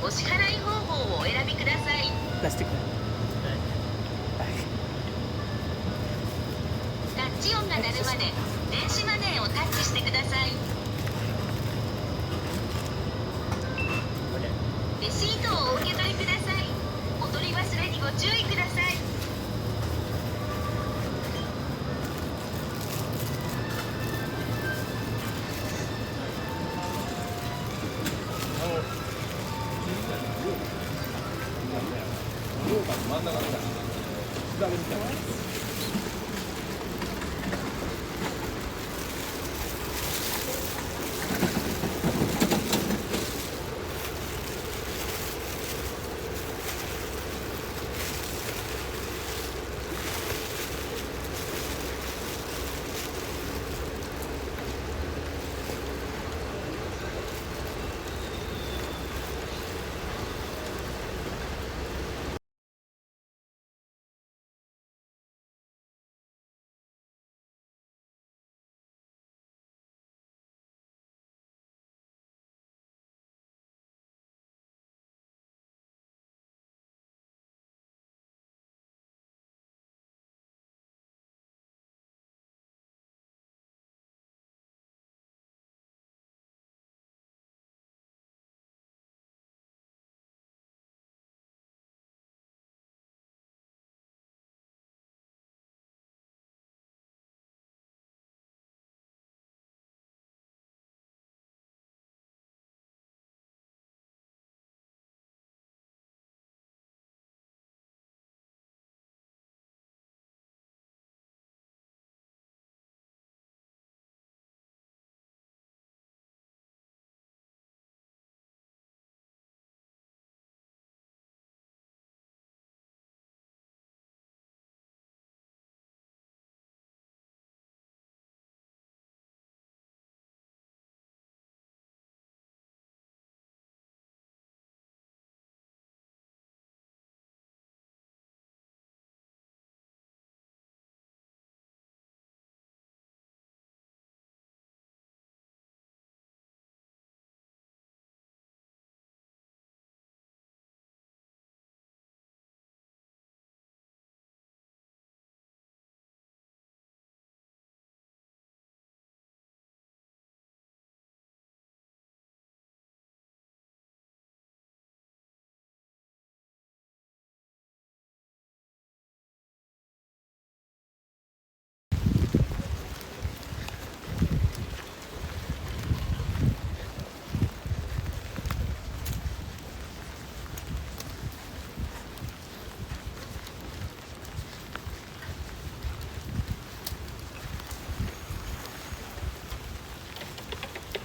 お支払い方法をお選びください。 plastic में タッチ音が鳴るまで電子マネーをタッチしてください。レシートをお受け取りください。お取り忘れにご注意ください。真ん中みたいな。左みたいな。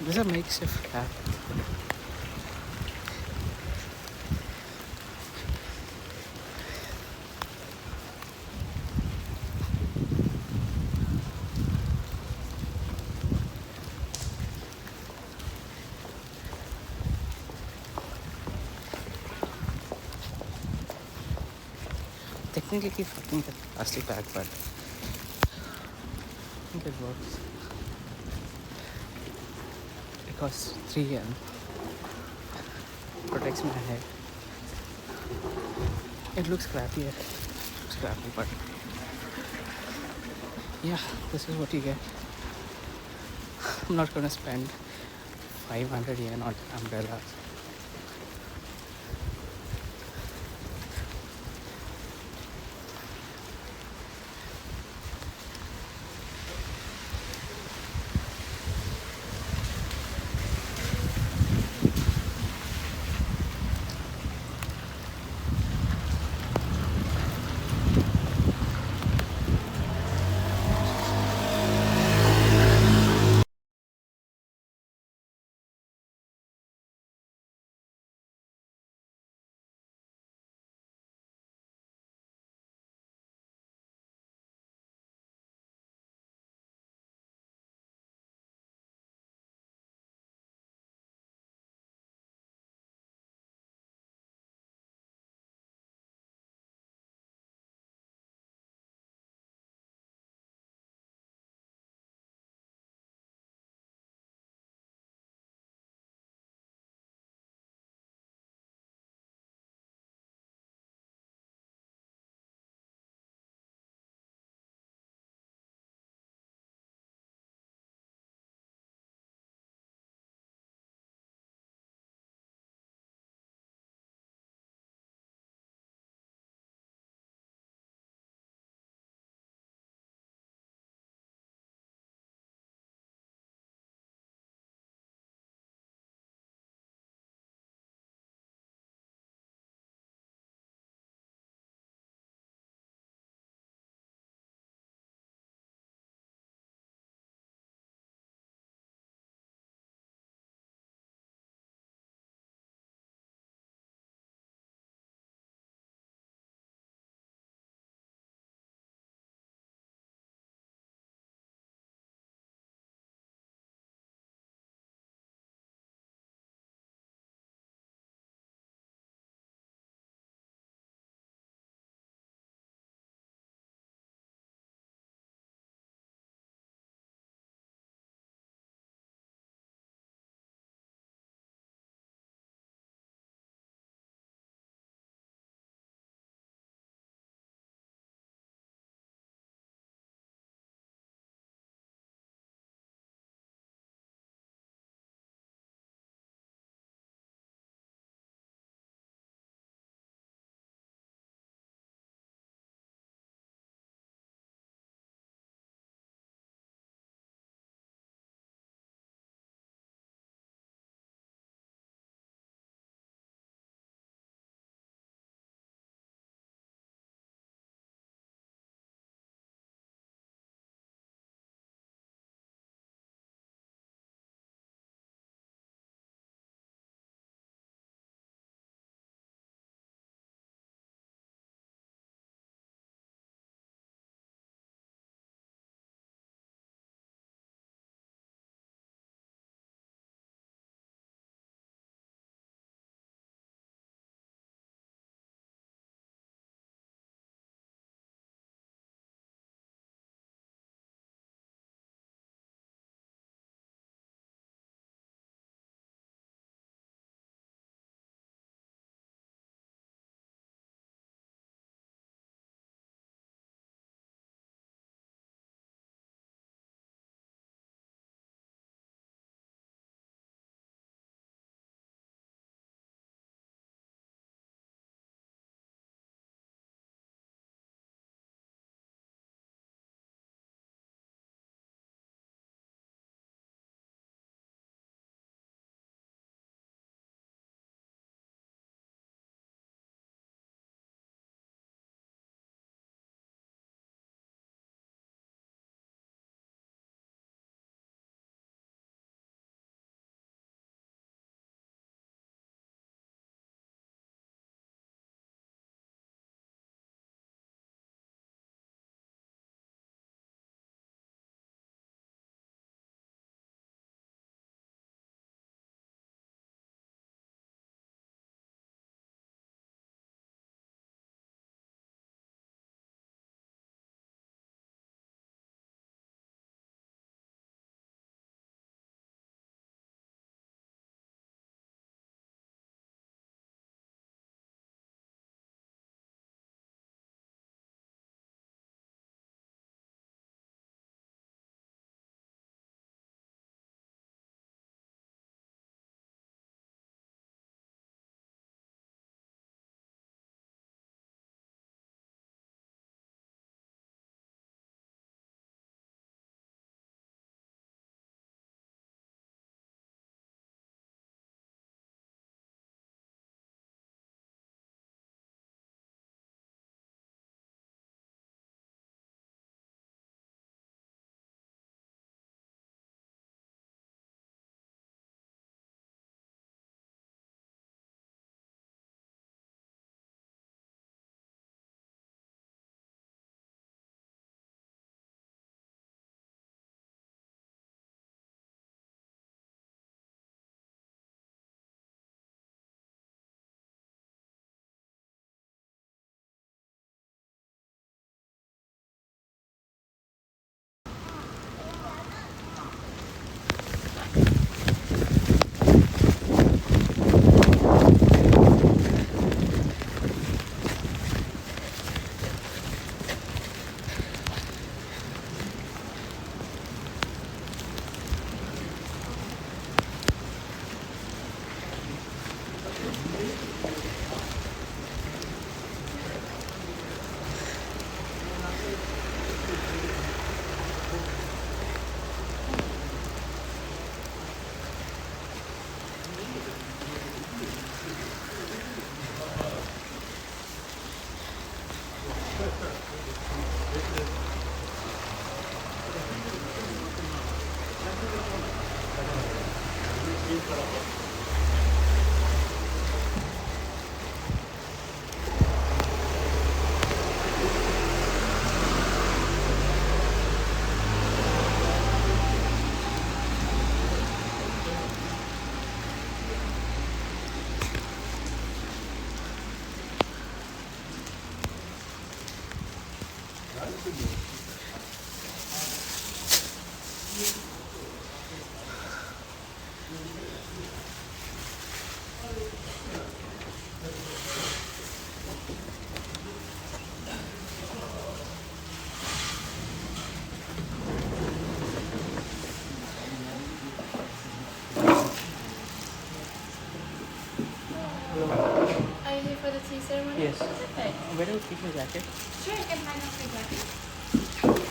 This is a makeshift camp. Technically keep fucking the plastic bag, but I think it works. Because 3M protects my head. It looks crappy, but yeah, this is what you get. I'm not gonna spend 500 yen on umbrellas. Are you here for the tea ceremony? Yes. Perfect. Where do you keep my jacket? Sure, I can hang up your jacket.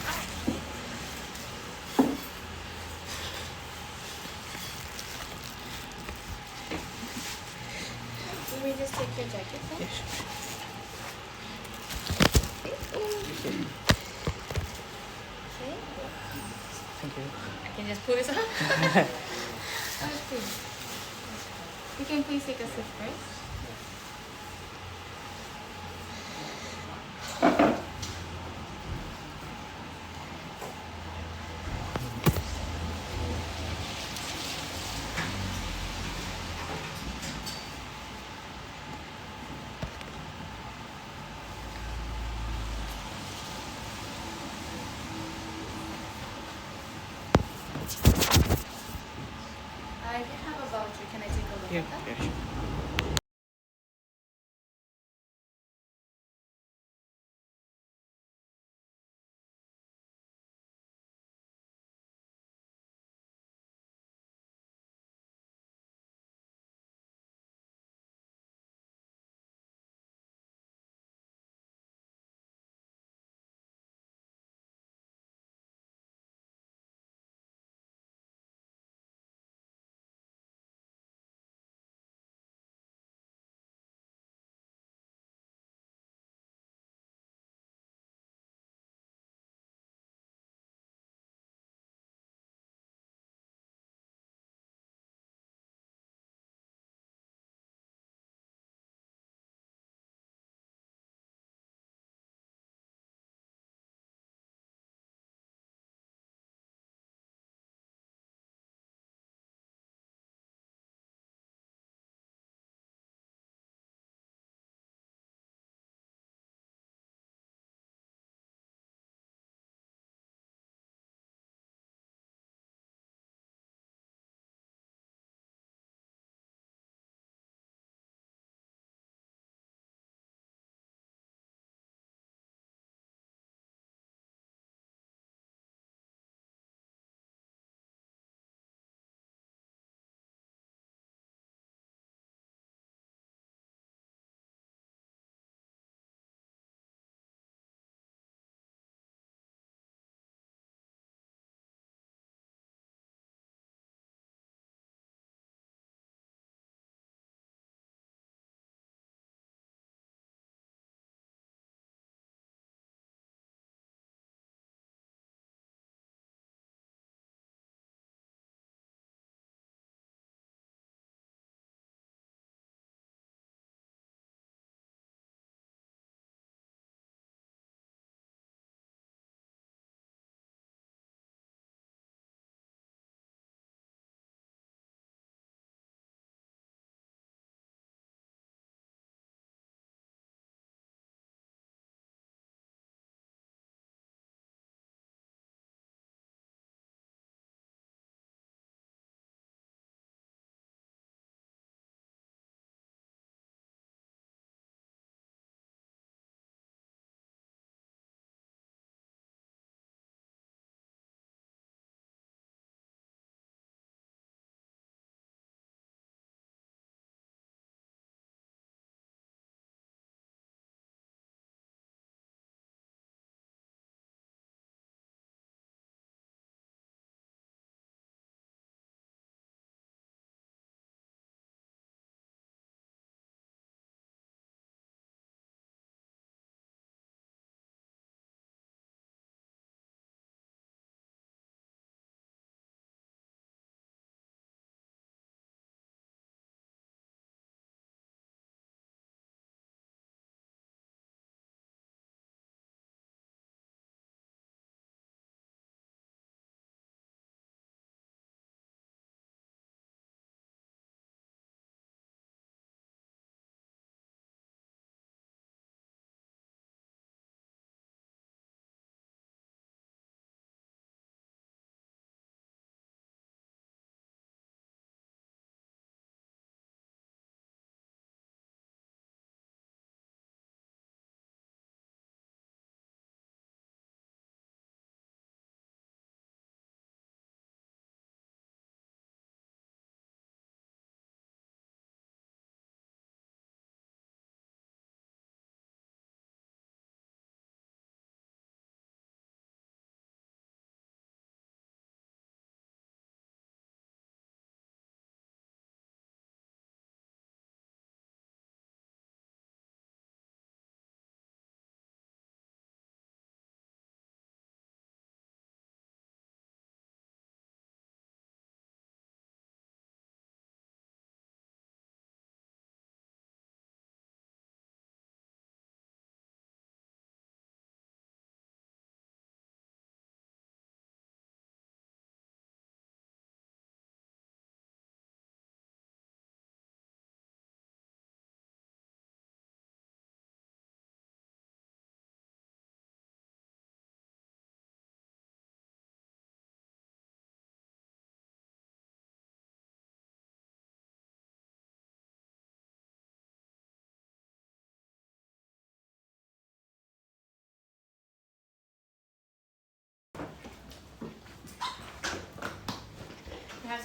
Let me just take your jacket then. Yes. Okay. Thank you. I can just pull this off. Okay. You can please take a sip first. I have a voucher. Can I take a look Yeah, at that? yeah, sure.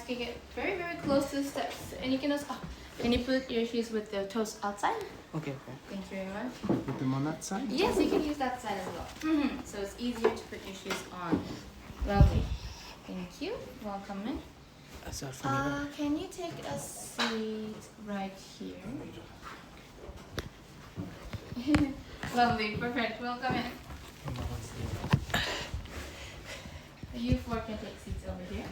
can get very, very close to the steps. And you can also, can you put your shoes with the toes outside? Okay, okay. Thank you very much. Put them on that side? Yes, you can use that side as well. So it's easier to put your shoes on. Lovely. Thank you. Welcome in. That's all for me. Can you take a seat right here? Lovely, perfect. Welcome in. You four can take seats over here.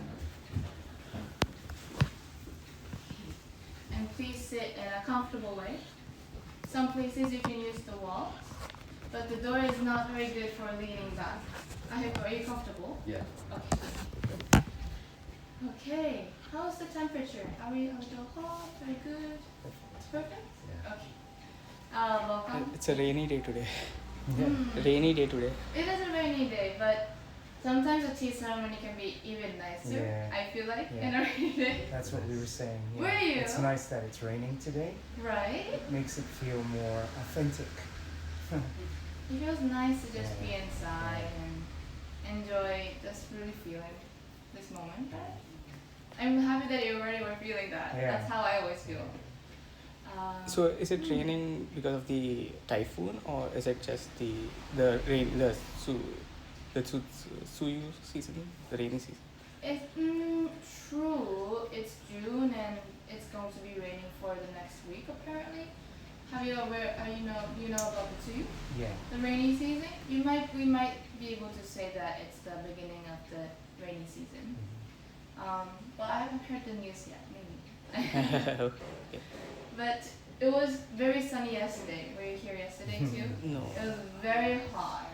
And please sit in a comfortable way. Some places you can use the wall, but the door is not very good for leaning back. Are you comfortable? Yeah. Okay. Okay. How's the temperature? Are we a little hot? Very good. It's perfect? Yeah. Okay. Welcome. It's a rainy day today. Yeah. Rainy day today. It is a rainy day, but sometimes a tea ceremony can be even nicer, Yeah. I feel like, Yeah. in a rainy day. That's what we were saying. Yeah. Were you? It's nice that it's raining today. Right? It makes it feel more authentic. It feels nice to just be inside and enjoy just really feeling this moment. Right? I'm happy that you already were feeling that. Yeah. That's how I always feel. So is it raining because of the typhoon, or is it just the rain, the Suyu season, the rainy season? It's true. It's June and it's going to be raining for the next week apparently. Are you know about the Tsuyu? Yeah. The rainy season? We might be able to say that it's the beginning of the rainy season. But I haven't heard the news yet. Maybe. Okay. But it was very sunny yesterday. Were you here yesterday too? No. It was very hot,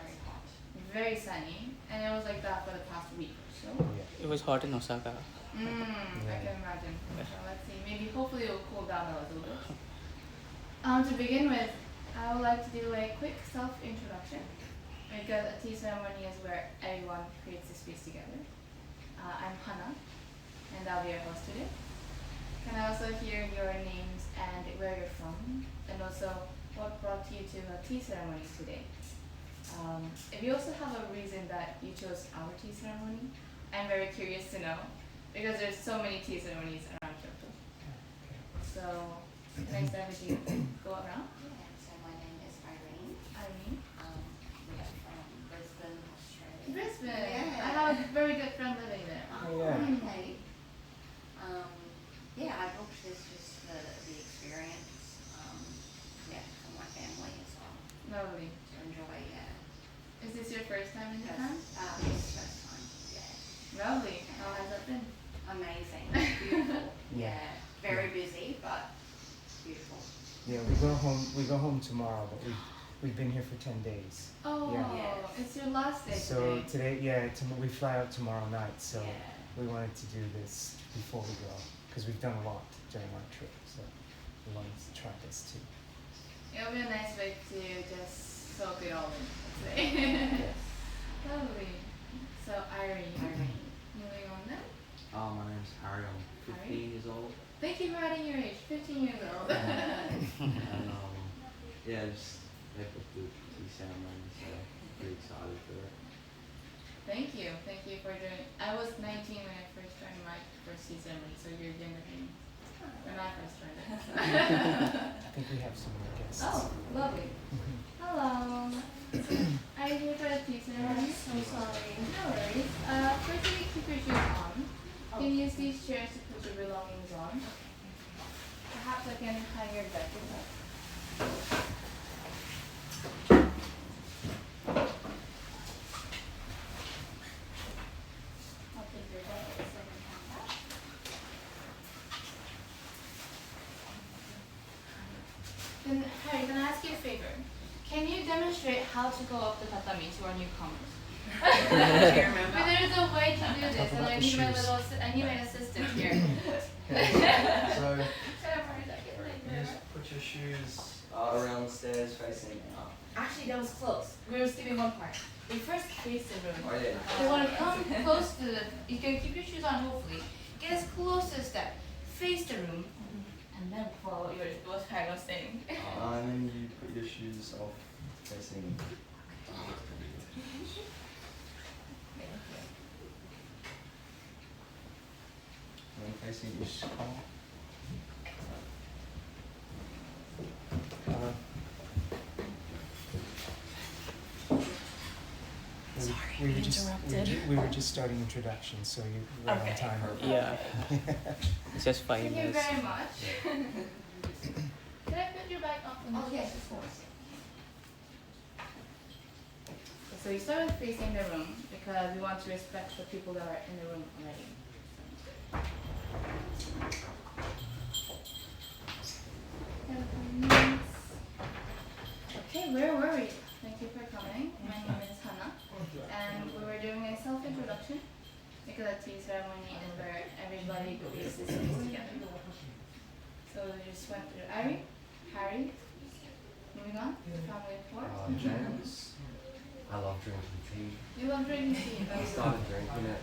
very sunny, and it was like that for the past week or so. It was hot in Osaka. I can imagine. So let's see. Maybe hopefully it will cool down a little bit. To begin with, I would like to do a quick self-introduction because a tea ceremony is where everyone creates a space together. I'm Hana, and I'll be your host today. Can I also hear your names and where you're from, and also what brought you to a tea ceremony today? If you also have a reason that you chose our tea ceremony, I'm very curious to know, because there's so many tea ceremonies around Kyoto. So, can I start with you? Go around. Yeah, so my name is Irene. Irene. We are from Brisbane, Australia. Brisbane. Yeah. I have a very good friend living there. Oh, yeah. Okay. Yeah, I booked this just for the experience. For my family as well Lovely. to enjoy. Yeah. Is this your first time in Japan? Yes, first time. Yeah. Lovely. How has it been? Amazing. Beautiful. Yeah. Very busy, but beautiful. Yeah, we go home tomorrow, but we've been here for 10 days. Oh, Yeah. it's your last day So today. we fly out tomorrow night, so Yeah. we wanted to do this before we go, because we've done a lot during our trip, so we wanted to try this too. It'll be a nice way to just soak it all in, let's say. Yes. Lovely. So Irene. Moving on then. My name's Harry. I'm 15 years old. Thank you for adding your age. 15 years old. And just they booked the tea ceremony, so pretty excited for it. Thank you for joining. I was 19 when I first joined my first tea ceremony, so you're younger than me when I first joined it. I think we have some more guests. Oh, lovely. Hello. Are you here for the tea ceremony? So sorry. No worries. First you keep your shoes on. You can use these chairs to put your belongings on. Perhaps I can hang your bed with that. I'll take your bed so I can hang that. Then, Harry, can I ask you a favor? Can you demonstrate how to go up the tatami to our newcomers? Do you remember? But there's a way to do this, and I need my shoes. I need my assistant here. So you just put your shoes around the stairs facing up. Actually, that was close. We were skipping one part. We first face the room. Oh yeah. You want to come close to the. You can keep your shoes on, hopefully. Get as close as that. Face the room, and then follow what Harry was saying. And then you put your shoes off facing. And facing east corner. We were just starting introduction, so you were on Okay. time. Yeah. It's just 5 Thank you minutes. very much. Can I put you back up on the chair? Yes, of course. So you start with facing the room because we want to respect the people that are in the room already. Okay, where were we? Thank you for coming. My name is Hannah, and we were doing a self-introduction because a tea ceremony is where everybody gets this space together. So we just went through Ari, Harry, moving on, family of four. James. I love drinking tea. You love drinking tea, I that's started drinking it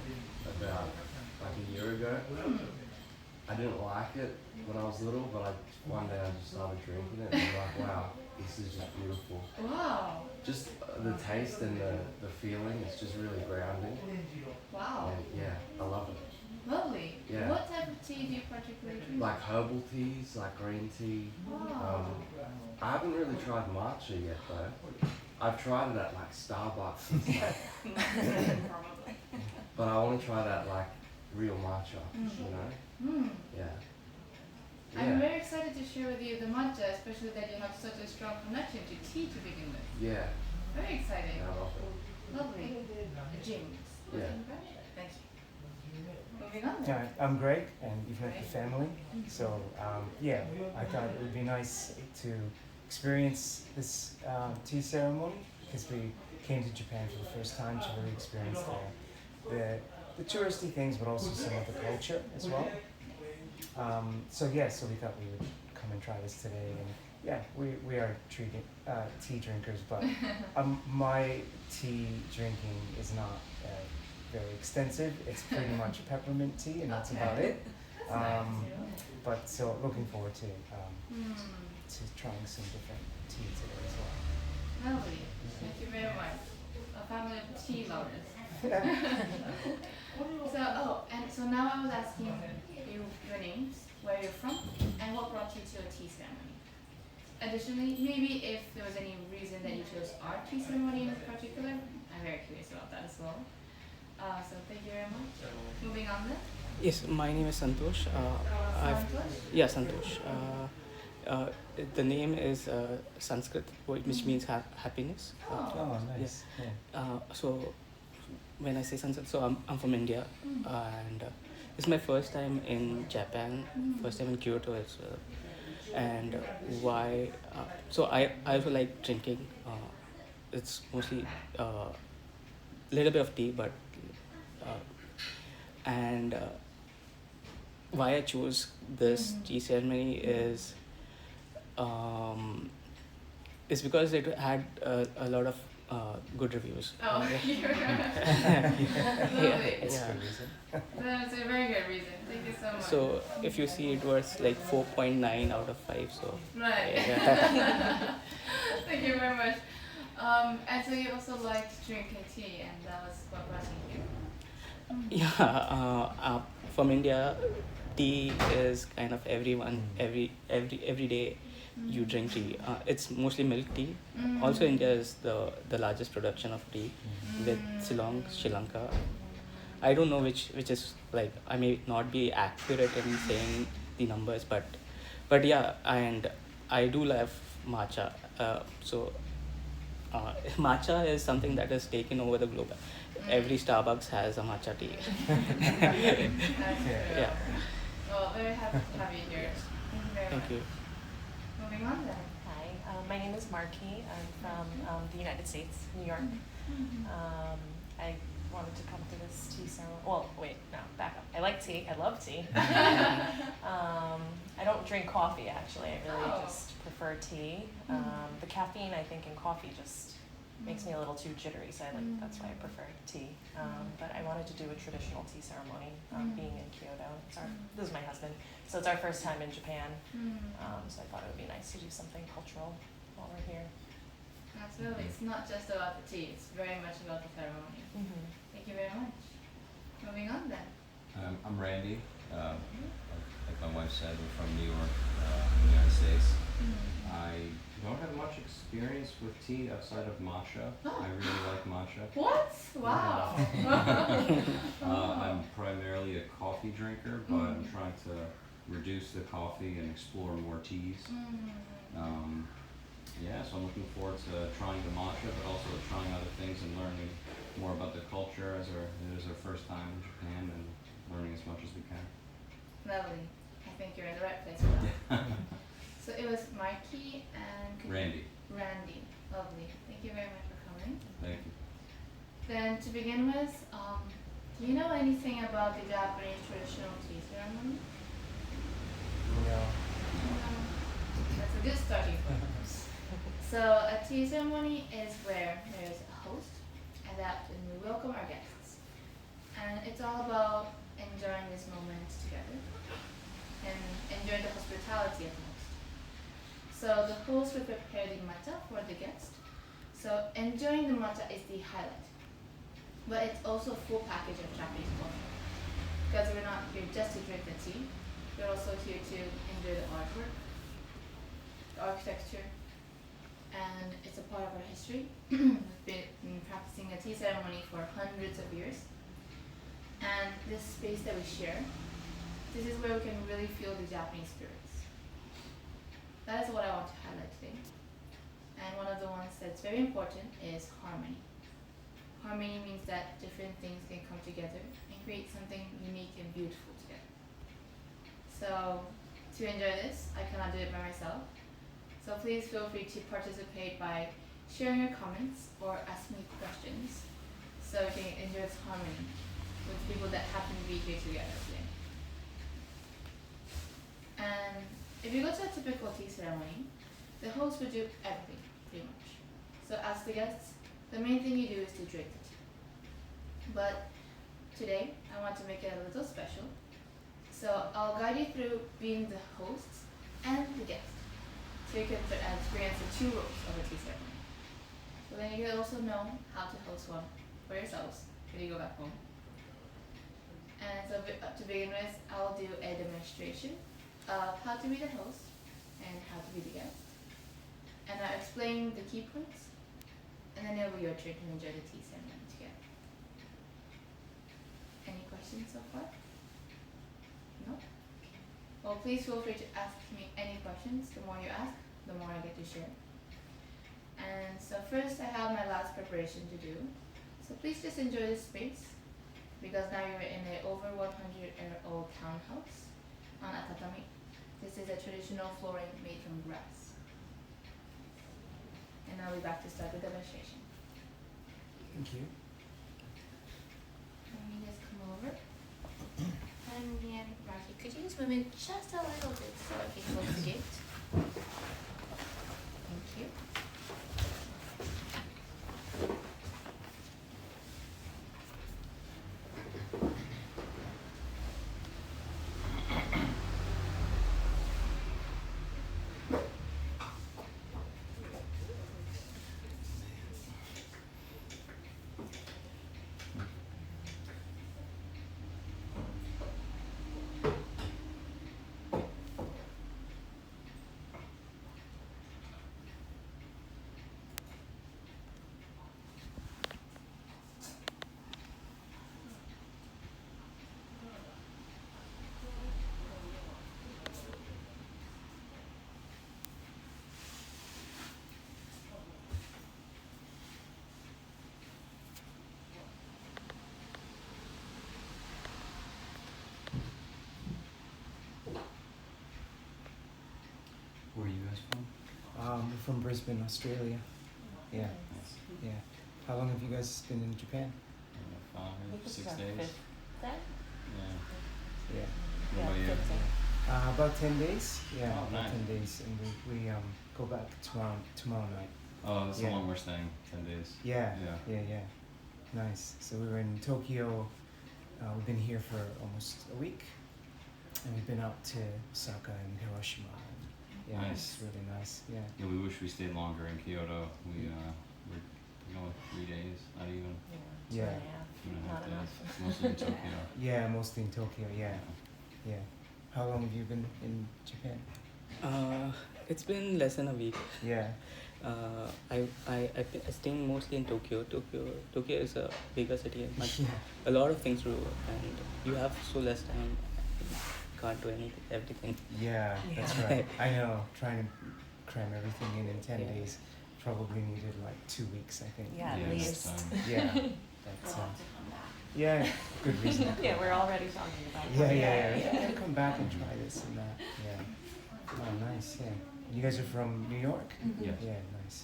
about like a year ago. I didn't like it when I was little, but one day I just started drinking it and I'm like, wow, this is just beautiful. Wow. Just the taste and the feeling, it's just really grounding. Wow. And yeah, I love it. Lovely. Yeah. What type of tea do you particularly drink? Like herbal teas, like green tea. Wow. I haven't really tried matcha yet though. I've tried it at like Starbucks and stuff, Probably. but I want to try that like real matcha, you know? Yeah. I'm very excited to share with you the matcha, especially that you have such a strong connection to tea to begin with. Yeah. Very exciting. Yeah, I love it. Lovely. James. Yeah. Thank you. Moving on then. Yeah, I'm Greg, and you've met the family. So yeah, I thought it would be nice to experience this tea ceremony because we came to Japan for the first time to really experience the touristy things, but also some of the culture as well. So we thought we would come and try this today, and yeah, we are tea drinkers, but my tea drinking is not very extensive. It's pretty much peppermint tea, and that's about it. But so looking forward to trying some different tea today as well. Lovely. Thank you very much. A family of tea lovers. So now I was asking you your names, where you're from, and what brought you to a tea ceremony. Additionally, maybe if there was any reason that you chose our tea ceremony in particular, I'm very curious about that as well. So thank you very much. Moving on then. Yes, my name is Santosh. Santosh? Yeah, Santosh. The name is Sanskrit, which means happiness. Oh, nice. Yeah. So when I say Sanskrit, so I'm from India, and it's my first time in Japan, first time in Kyoto as well. And why? So I also like drinking. It's mostly little bit of tea, but and why I chose this tea ceremony is because it had a lot of good reviews. Oh, Okay. you're Yeah, lovely. yeah. That's a very good reason. Thank you so much. So if you see, it was like 4.9 out of 5. So Right. yeah. Thank you very much. And so you also liked drinking tea, and that was what brought you here. Yeah, from India, tea is kind of everyone every day you drink tea. It's mostly milk tea. Also, India is the largest production of tea, with Ceylon, Sri Lanka. I don't know which is like, I may not be accurate in saying the numbers, but yeah, and I do love matcha. Matcha is something that has taken over the globe. Every Starbucks has a matcha tea. That's true. Yeah. Well, very happy to have you here. Thank you very much. Thank you. Moving on then. Hi, my name is Marky. I'm from the United States, New York. I wanted to come to this tea ceremony. Well, wait, no, back up. I like tea. I love tea. I don't drink coffee, actually. I really just prefer tea. The caffeine, I think, in coffee just makes me a little too jittery, so that's why I prefer tea. But I wanted to do a traditional tea ceremony, being in Kyoto. This is my husband, so it's our first time in Japan. So I thought it would be nice to do something cultural while we're here. Absolutely. It's not just about the tea, it's very much about the ceremony. Thank you very much. Moving on then. I'm Randy. said, we're from New York, United States. I don't have much experience with tea outside of matcha. Oh. I really like matcha. What? Wow. I'm primarily a coffee drinker, but I'm trying to reduce the coffee and explore more teas. Yeah, so I'm looking forward to trying the matcha, but also trying other things and learning more about the culture as it is our first time in Japan and learning as much as we can. Lovely. I think you're in the right place for that. So it was Mikey and Randy. Randy. Lovely. Thank you very much for coming. Thank you. Then to begin with, do you know anything about the Japanese traditional tea ceremony? No. That's a good starting point. So a tea ceremony is where there's a host and we welcome our guests. And it's all about enjoying this moment together and enjoying the hospitality of the host. So the host will prepare the matcha for the guest. So enjoying the matcha is the highlight. But it's also a full package of Japanese culture. Because we're not here just to drink the tea, we're also here to enjoy the artwork, the architecture, and it's a part of our history. We've been practicing a tea ceremony for hundreds of years. And this space that we share, this is where we can really feel the Japanese spirits. That is what I want to highlight today. And one of the ones that's very important is harmony. Harmony means that different things can come together and create something unique and beautiful together. So to enjoy this, I cannot do it by myself. So please feel free to participate by sharing your comments or asking me questions so we can enjoy this harmony with people that happen to be here together today. And if you go to a typical tea ceremony, the host would do everything, pretty much. So as the guests, the main thing you do is to drink the tea. But today, I want to make it a little special. So I'll guide you through being the host and the guest. So you can experience the two roles of a tea ceremony. So then you can also know how to host one for yourselves when you go back home. And so to begin with, I'll do a demonstration of how to be the host and how to be the guest. And I'll explain the key points, and then it'll be your turn to enjoy the tea ceremony together. Any questions so far? No? Well, please feel free to ask me any questions. The more you ask, the more I get to share. And so first I have my last preparation to do. So please just enjoy this space, because now you're in an over 100-year-old townhouse on a tatami. This is a traditional flooring made from grass. And I'll be back to start the demonstration. Thank you. Let me just come over. And then, Rocky, could you just move in just a little bit so I can close the gate? Thank you. Where are you guys from? We're from Brisbane, Australia. Yeah, Nice. yeah. How long have you guys been in Japan? 6 days. That? Yeah. Yeah. What about you? About 10 days. Yeah, Oh, about nice. 10 days, and we go back tomorrow night. Oh, that's Yeah. how long we're staying. 10 days. Yeah, Yeah. yeah. Nice. So we were in Tokyo. We've been here for almost a week, and we've been out to Osaka and Hiroshima. And yeah, Nice. it's really nice. Yeah. Yeah, we wish we stayed longer in Kyoto. We're going 3 days, not even Yeah. 2.5 Not days. enough. Mostly in Tokyo. Yeah, mostly in Tokyo. Yeah, yeah. How long have you been in Japan? It's been less than a week. Yeah. I staying mostly in Tokyo. Tokyo is a bigger city and much Yeah. a lot of things to do, and you have so less time. Can't do anything, everything. Yeah, that's Yeah. right. I know. Trying to cram everything in 10 Yeah. days probably needed like 2 weeks, I think. Yeah, at Yeah, least. that's, Yeah. We'll That's have to come back. yeah, good reason. to Yeah, come we're back. already talking about Yeah, coming yeah, back. yeah. Come back and try this and that. Yeah. Oh, nice. Yeah. You guys are from New York? Yes. Yeah, nice.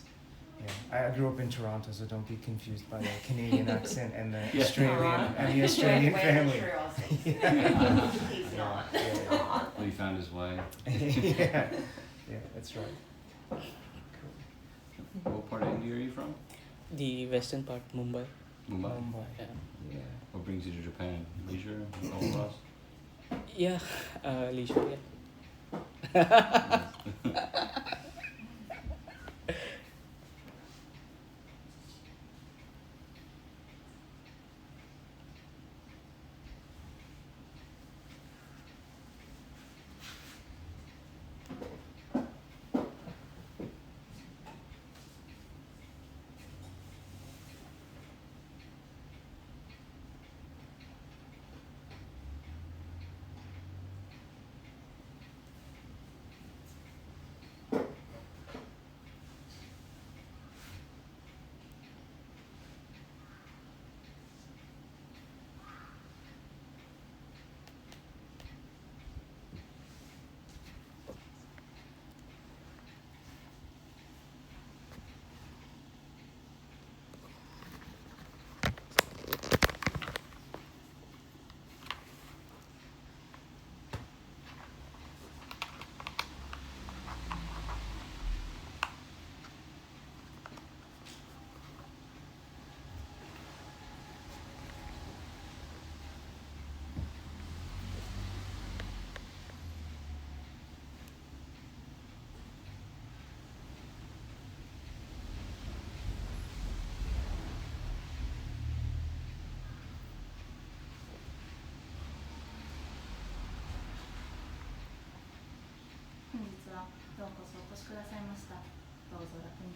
Yeah, I grew up in Toronto, so don't be confused by the Canadian accent and the Yeah. Australian Way family. true, I'll say. Yeah. He's not. Yeah, Well, he found his way. yeah, yeah, that's right. Cool. What part of India are you from? The western part, Mumbai. Mumbai. Mumbai. Yeah. Yeah. What brings you to Japan? Leisure? All of us? Yeah, leisure. Yeah.本日はどうこそお越しくださいました。どうぞ楽に。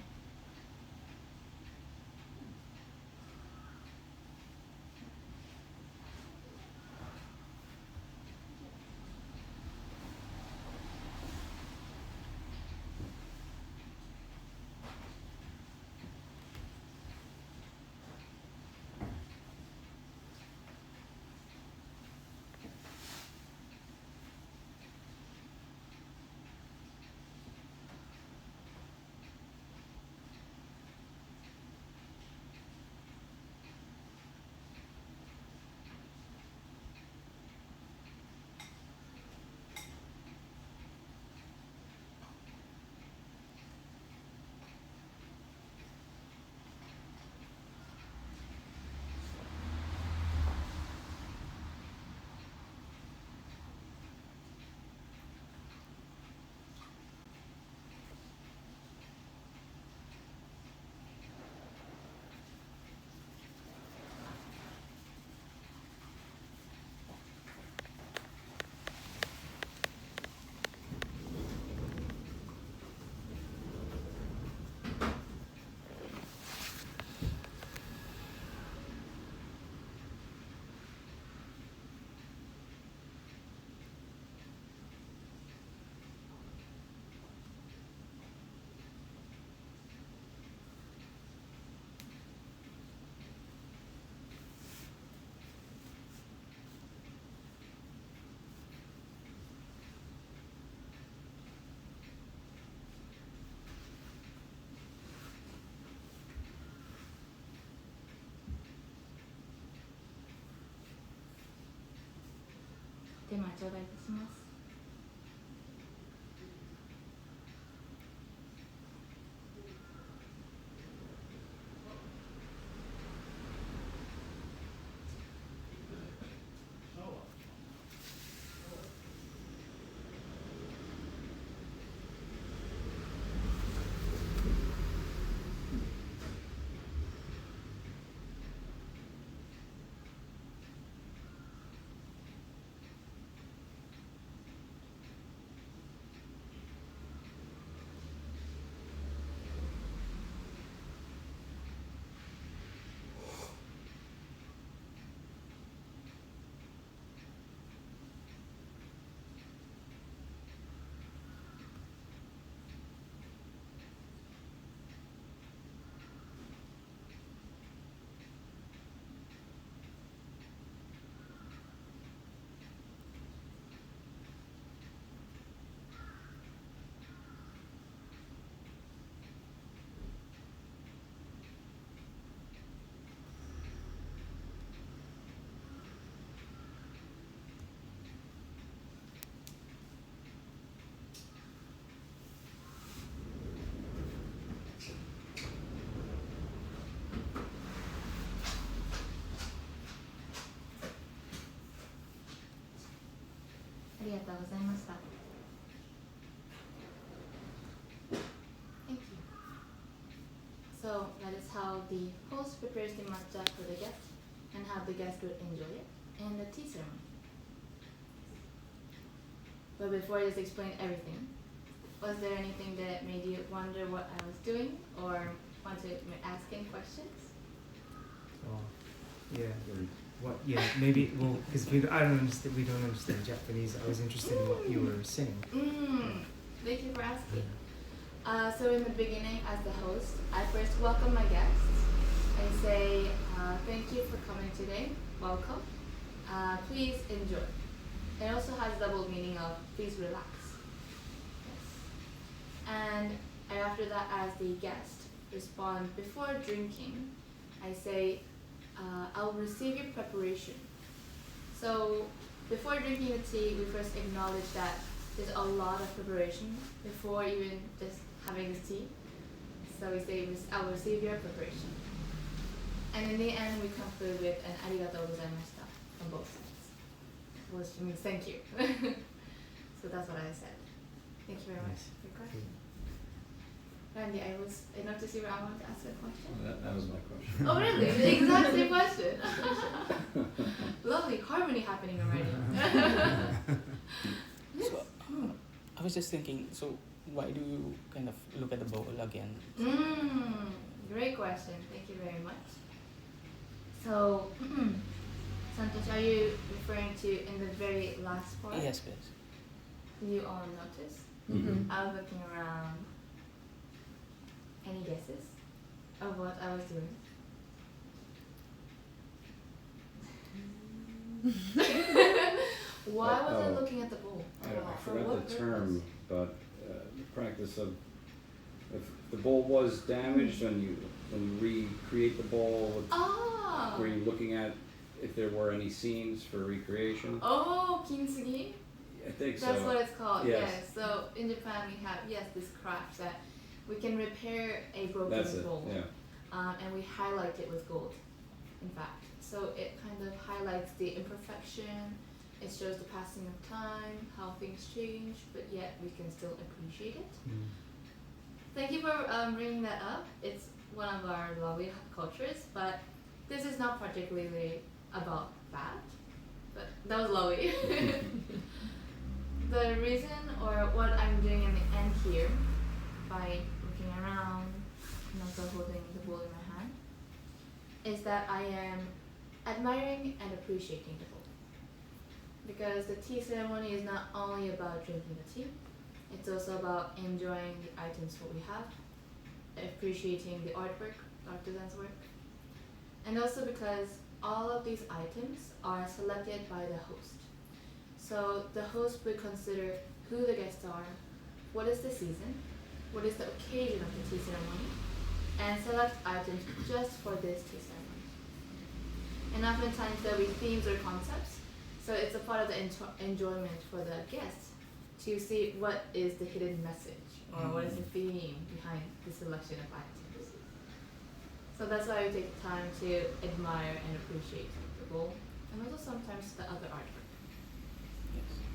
手前頂戴いたします。りがとうございました。Thank you. So that is how the host prepares the matcha for the guest and how the guest would enjoy it and the tea ceremony. But before I just explain everything, was there anything that made you wonder what I was doing or want to ask any questions? Oh, yeah. What? Yeah, maybe. Well, because we don't understand Japanese. I was interested in what you were saying. Thank you for asking. So in the beginning, as the host, I first welcome my guests and say, thank you for coming today. Welcome. Please enjoy. It also has double meaning of please relax. Yes. And after that, as the guest respond before drinking, I say, I'll receive your preparation. So before drinking the tea, we first acknowledge that there's a lot of preparation before even just having this tea. So we say, I'll receive your preparation. And in the end, we conclude with an arigatou gozaimashita from both sides, which means thank you. So that's what I said. Thank you very much for your question. Randy, I noticed you were, I wanted to ask a question. That was my question. Oh really? The exact same question. Lovely harmony happening already. So, I was just thinking, so why do you kind of look at the bowl again? Great question. Thank you very much. So, Santosh, are you referring to in the very last part? Yes, please. You all notice? I was looking around. Any guesses of what I was doing? Why was I looking at the bowl? I For what forgot the term, purpose? but the practice of if the bowl was damaged when you recreate the bowl, Ah! were you looking at if there were any scenes for recreation? Oh, kintsugi? I think so. That's what it's called, Yes. yes. So in Japan we have, this craft that we can repair a broken That's it, bowl. yeah. And we highlight it with gold, in fact. So it kind of highlights the imperfection, it shows the passing of time, how things change, but yet we can still appreciate it. Thank you for bringing that up. It's one of our lovely cultures, but this is not particularly about that. But that was lovely. The reason, or what I'm doing in the end here, by looking around and also holding the bowl in my hand, is that I am admiring and appreciating the bowl. Because the tea ceremony is not only about drinking the tea, it's also about enjoying the items that we have, appreciating the artwork, the artisan's work, and also because all of these items are selected by the host. So the host would consider who the guests are, what is the season, what is the occasion of the tea ceremony, and select items just for this tea ceremony. And oftentimes there'll be themes or concepts, so it's a part of the enjoyment for the guests to see what is the hidden message or what is the theme behind the selection of items. So that's why we take the time to admire and appreciate the bowl and also sometimes the other artwork.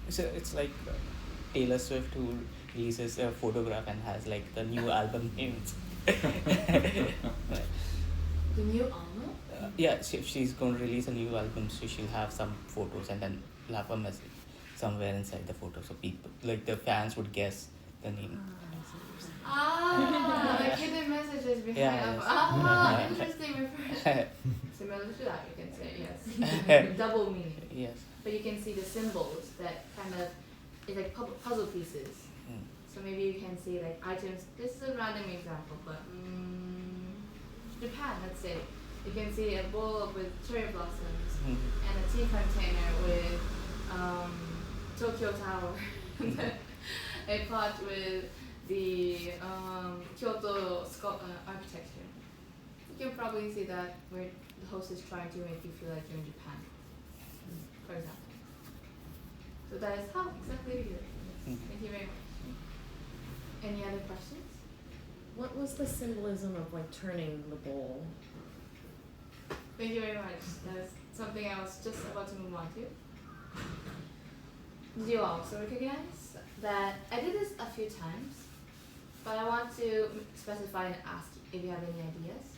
So it's like Taylor Swift who releases a photograph and has like the new album names. The new album? Yeah, she's going to release a new album, so she'll have some photos and then she'll have a message somewhere inside the photo, so people, like the fans, would guess the name. Like hidden messages behind. Yeah, Interesting reference. Similar to that, you can say, yes. Double meaning. Yes. But you can see the symbols that kind of is like puzzle pieces. So maybe you can see like items. This is a random example, but Japan, let's say, you can see a bowl with cherry blossoms and a tea container with Tokyo Tower, a pot with the Kyoto architecture. You can probably see that where the host is trying to make you feel like you're in Japan, for example. So that is how exactly we do it. Thank you very much. Any other questions? What was the symbolism of like turning the bowl? Thank you very much. That is something I was just about to move on to. did you also recognize that I did this a few times, but I want to specify and ask if you have any ideas.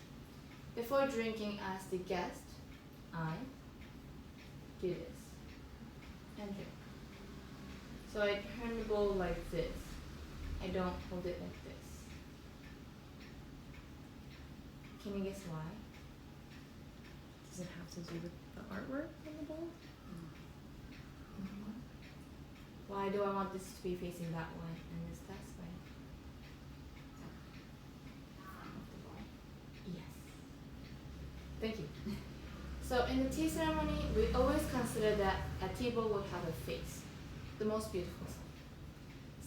Before drinking as the guest, I do this and drink. So I turn the bowl like this. I don't hold it like this. Can you guess why? Does it have to do with the artwork on the bowl? Why do I want this to be facing that way and this way? Yes. Thank you. So in the tea ceremony, we always consider that a tea bowl would have a face, the most beautiful side.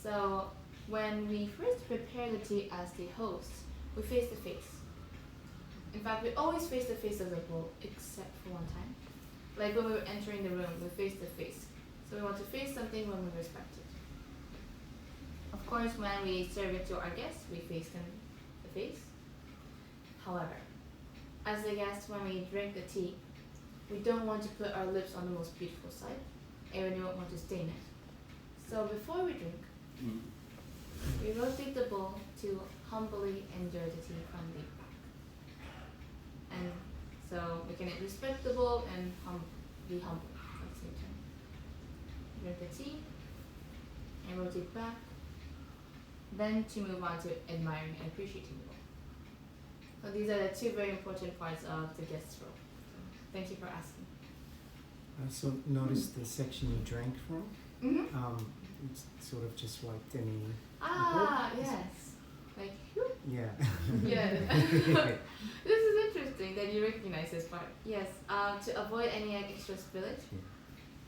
So when we first prepare the tea as the host, we face the face. In fact, we always face the face of the bowl, except for one time. Like when we were entering the room, we face the face. So we want to face something when we respect it. Of course, when we serve it to our guests, we face them the face. However, as a guest, when we drink the tea, we don't want to put our lips on the most beautiful side, and we don't want to stain it. So before we drink, we rotate the bowl to humbly enjoy the tea from the back. And so we can respect the bowl and be humble at the same time. Drink the tea and rotate back, then to move on to admiring and appreciating the bowl. So these are the two very important parts of the guest role. So thank you for asking. I also noticed the section you drank from. Mm-hmm. It's sort of just wiped any. Yes. Like, whoop. Yeah. Yeah. This is interesting that you recognize this part. Yes. To avoid any extra spillage,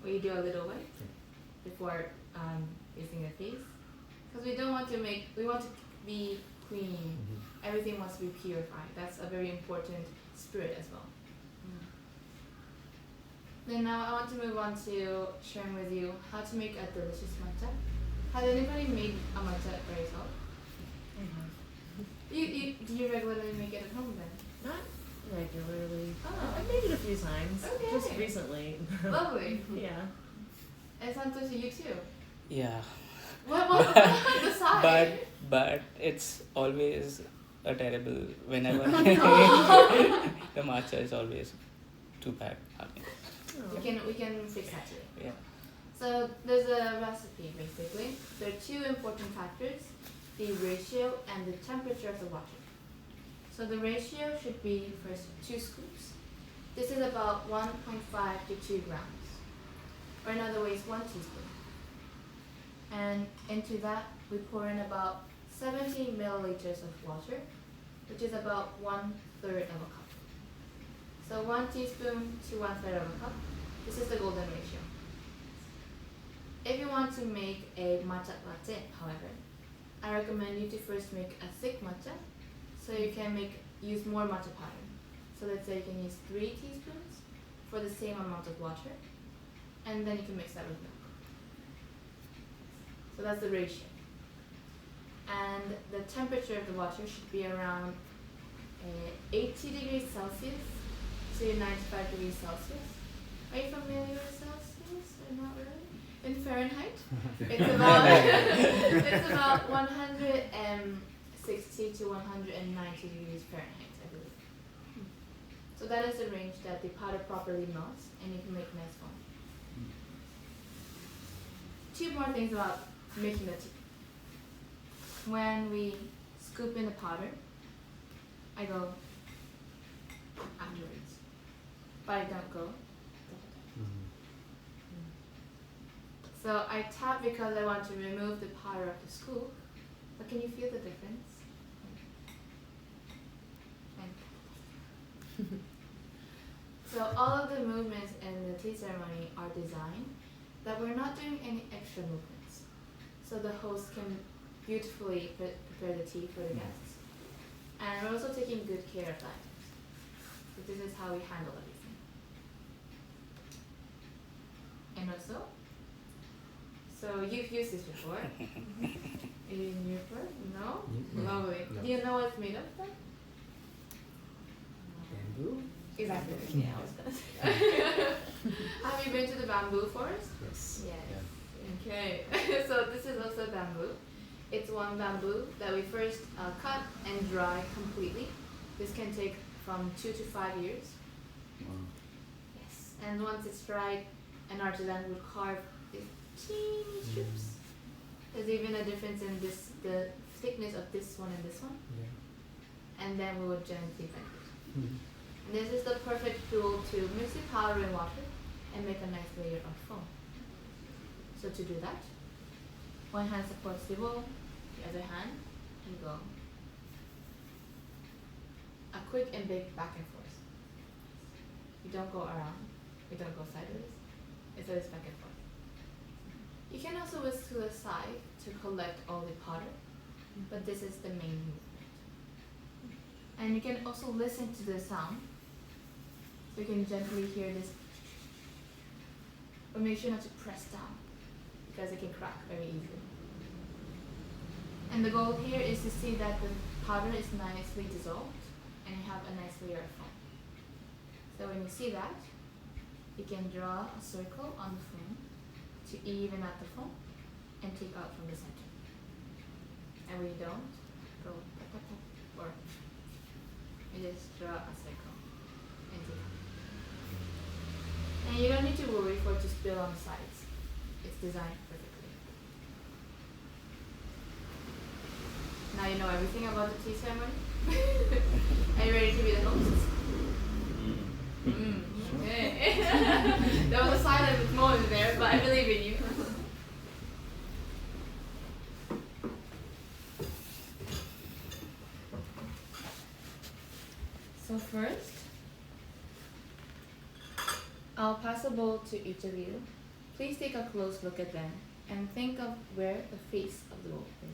we do a little wipe before facing the face, because we don't want to we want to be clean. Everything must be purified. That's a very important spirit as well. Then now I want to move on to sharing with you how to make a delicious matcha. Has anybody made a matcha by yourself? Do you regularly make it at home then? Not regularly. Oh. I've made it a few times. Okay. Just recently. Lovely. Yeah. And Santoshi, you too. Yeah. What the side? But it's always a terrible whenever the matcha is always too bad. We can fix that today. Yeah. So there's a recipe basically. There are two important factors, the ratio and the temperature of the water. So the ratio should be first 2 scoops. This is about 1.5 to 2 grams. Or in other words, 1 teaspoon. And into that we pour in about 70 milliliters of water, which is about 1/3 of a cup. So 1 teaspoon to 1/3 of a cup. This is the golden ratio. If you want to make a matcha latte, however, I recommend you to first make a thick matcha, so you can use more matcha powder. So let's say you can use 3 teaspoons for the same amount of water, and then you can mix that with milk. So that's the ratio. And the temperature of the water should be around 80 degrees Celsius to 95 degrees Celsius. Are you familiar with Celsius or not really? In Fahrenheit, it's about 160 to 190 degrees Fahrenheit, I believe. So that is the range that the powder properly melts, and you can make nice foam. 2 more things about making the tea. When we scoop in the powder, I go afterwards, but I don't go. So I tap because I want to remove the powder of the scoop, but can you feel the difference? So all of the movements in the tea ceremony are designed that we're not doing any extra movements. So the host can beautifully prepare the tea for the guests. And we're also taking good care of that. So this is how we handle everything. And also, so you've used this before. In your part? No? Lovely. No. Do you know what it's made of then? Bamboo? Exactly. Yeah, I was gonna say. Have you been to the bamboo forest? Yes. Yes. Yeah. Okay, so this is also bamboo. It's one bamboo that we first cut and dry completely. This can take from 2 to 5 years. Yes, and once it's dried, an artisan would carve these teeny strips. There's even a difference in the thickness of this one and this one. Yeah. And then we would gently blend it. And this is the perfect tool to mix the powder in water and make a nice layer of foam. So to do that, one hand supports the bowl, the other hand can go a quick and big back and forth. You don't go around, you don't go sideways, it's always back and forth. You can also whisk to the side to collect all the powder, but this is the main movement. And you can also listen to the sound, so you can gently hear this, but make sure not to press down, because it can crack very easily. And the goal here is to see that the powder is nicely dissolved and you have a nice layer of foam. So when you see that, you can draw a circle on the foam to even out the foam and take out from the center. And when you don't, go tap tap tap, or you just draw a circle and take out. And you don't need to worry for it to spill on the sides. It's designed perfectly. Now you know everything about the tea ceremony. Are you ready to be the host? Okay. There was a silent moment there, but I believe in you. So first, I'll pass a bowl to each of you. Please take a close look at them and think of where the face of the bowl is.